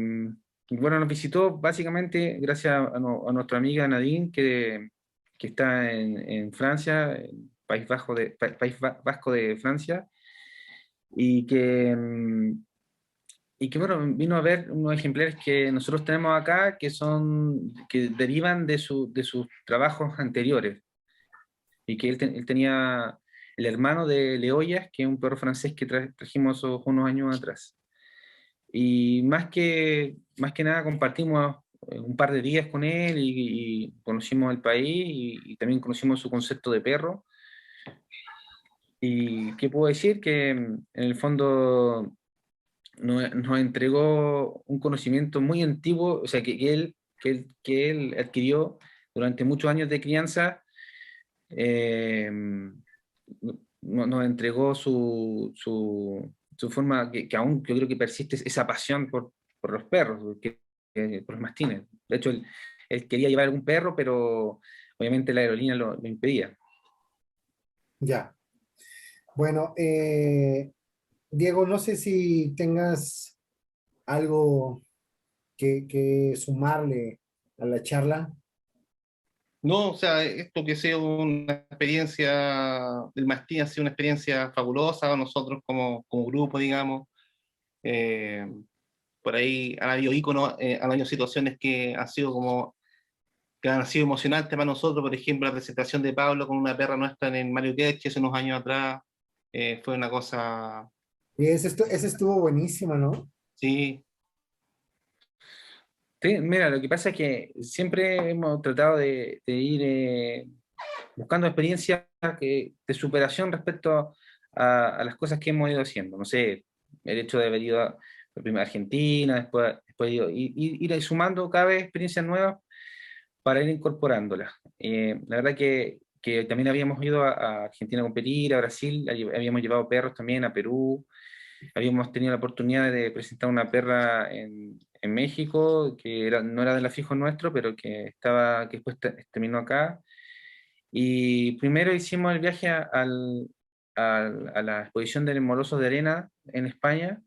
y bueno, nos visitó básicamente gracias a nuestra amiga Nadine, que está en Francia, en Vasco de Francia, y que bueno, vino a ver unos ejemplares que nosotros tenemos acá, que derivan de sus trabajos anteriores, y que él tenía el hermano de Leoyas, que es un perro francés que trajimos unos años atrás. Y más que nada compartimos un par de días con él y conocimos el país y también conocimos su concepto de perro. ¿Y qué puedo decir? Que en el fondo nos entregó un conocimiento muy antiguo, o sea, que él adquirió durante muchos años de crianza. Nos entregó su forma, que aún yo creo que persiste esa pasión por los perros, por los mastines. De hecho, él quería llevar algún perro, pero obviamente la aerolínea lo impedía.
Ya. Bueno, Diego, no sé si tengas algo que sumarle a la charla.
No, o sea, esto que sea una experiencia del mastín ha sido una experiencia fabulosa para nosotros como grupo, digamos. Eh, por ahí han habido íconos, han habido situaciones que han sido emocionantes para nosotros. Por ejemplo, la presentación de Pablo con una perra nuestra en el Mario Kart hace unos años atrás. Fue una cosa,
Y ese estuvo buenísimo, ¿no?
sí,
Sí, mira, lo que pasa es que siempre hemos tratado de ir buscando experiencias de superación respecto a las cosas que hemos ido haciendo. No sé, el hecho de haber ido primero a Argentina, después ir sumando cada vez experiencias nuevas para ir incorporándolas. La verdad que también habíamos ido a Argentina a competir, a Brasil, habíamos llevado perros también a Perú, habíamos tenido la oportunidad de presentar una perra en México, que no era del afijo nuestro, pero que después terminó acá. Y primero hicimos el viaje a la exposición de Morosos de Arena en España,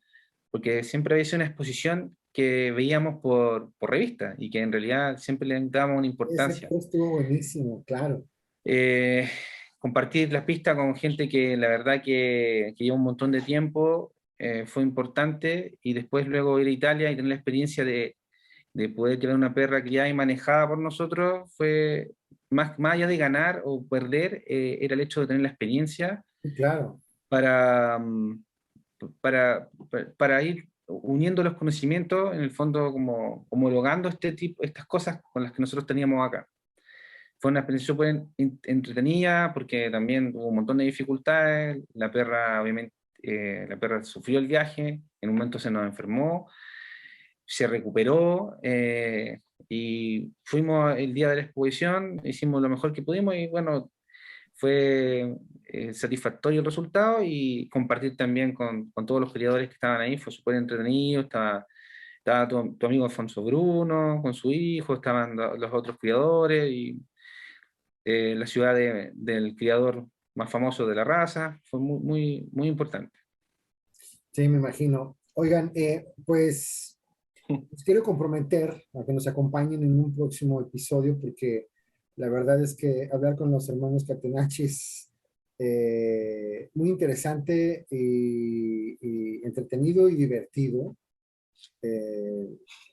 porque siempre había sido una exposición que veíamos por revista y que en realidad siempre le dábamos una
Ese
importancia.
estuvo buenísimo, claro.
Eh, Compartir la pista con gente que la verdad que lleva un montón de tiempo fue importante, y después luego ir a Italia y tener la experiencia de poder llevar una perra criada y manejada por nosotros fue más allá de ganar o perder, era el hecho de tener la experiencia
Sí, claro.
para, para ir uniendo los conocimientos, en el fondo como homologando estas cosas con las que nosotros teníamos acá. Fue una experiencia súper entretenida porque también hubo un montón de dificultades. La perra, obviamente, la perra sufrió el viaje, en un momento se nos enfermó, se recuperó, y fuimos el día de la exposición, hicimos lo mejor que pudimos y bueno, fue satisfactorio el resultado, y compartir también con todos los criadores que estaban ahí fue súper entretenido. Estaba tu amigo Alfonso Bruno con su hijo, estaban los otros criadores y la ciudad del criador más famoso de la raza. Fue muy importante.
Sí, me imagino. Oigan, pues los quiero comprometer a que nos acompañen en un próximo episodio porque la verdad es que hablar con los hermanos Catenacci es muy interesante y entretenido y divertido. Eh,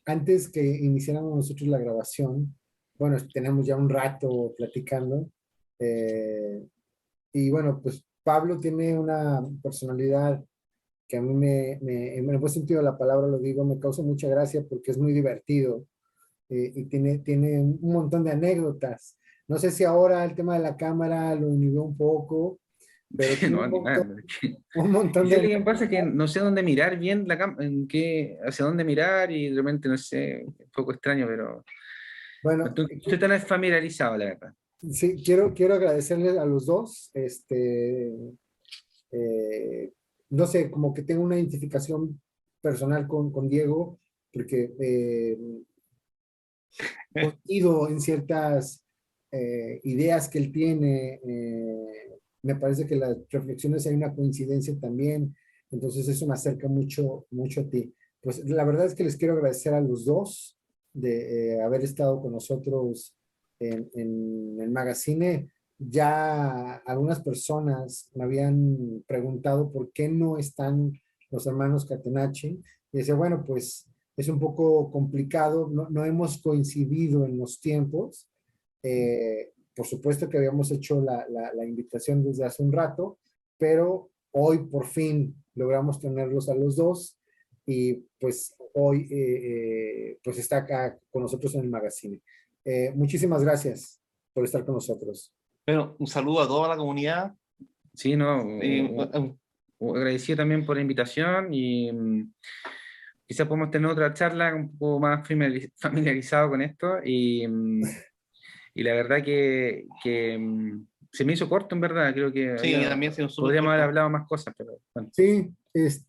Antes que iniciáramos nosotros la grabación, bueno, tenemos ya un rato platicando, eh, y bueno, pues Pablo tiene una personalidad que a mí en el buen sentido de la palabra lo digo, me causa mucha gracia porque es muy divertido, y tiene un montón de anécdotas. No sé si ahora el tema de la cámara lo inhibió un poco, pero tiene
No, ni nada.
un montón
Y yo
de
lo que me pasa es que
anécdotas.
no sé dónde mirar bien hacia dónde mirar, y realmente no sé, un poco extraño, pero no
Bueno,
estoy tan familiarizado, la verdad.
sí, quiero agradecerles a los dos. Eh, no sé, como que tengo una identificación personal con Diego, porque coincido en ciertas ideas que él tiene. Me parece que las reflexiones hay una coincidencia también, entonces eso me acerca mucho a ti. Pues la verdad es que les quiero agradecer a los dos de haber estado con nosotros en el magazine. Ya algunas personas me habían preguntado por qué no están los hermanos Catenacci, y decía, bueno, pues es un poco complicado, no hemos coincidido en los tiempos. Por supuesto que habíamos hecho la invitación desde hace un rato, pero hoy por fin logramos tenerlos a los dos, y pues hoy pues está acá con nosotros en el magazine. Muchísimas gracias por estar con nosotros.
Bueno, un saludo a toda la comunidad.
Sí, no,
Eh,
agradecido también por la invitación, y quizás podemos tener otra charla un poco más familiarizado con esto, y la verdad se me hizo corto, en verdad. Creo que
sí, también ha sido súper
podríamos haber
corto.
hablado más cosas, pero bueno.
Sí, pues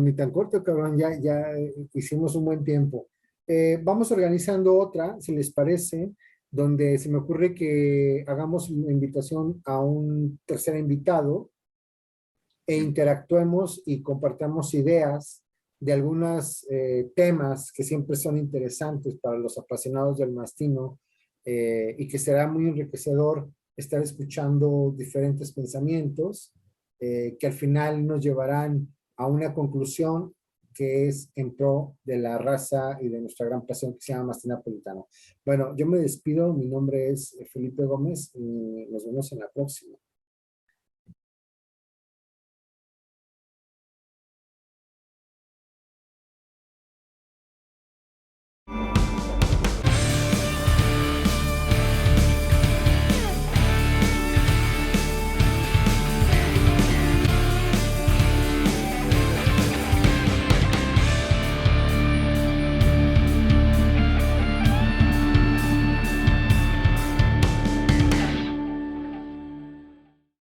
ni tan corto, cabrón, ya hicimos un buen tiempo. Vamos organizando otra, si les parece, donde se me ocurre que hagamos una invitación a un tercer invitado e interactuemos y compartamos ideas de algunos temas que siempre son interesantes para los apasionados del mastino, y que será muy enriquecedor estar escuchando diferentes pensamientos, que al final nos llevarán a una conclusión que es en pro de la raza y de nuestra gran pasión que se llama mastín napolitano. Bueno, yo me despido, mi nombre es Felipe Gómez y nos vemos en la próxima.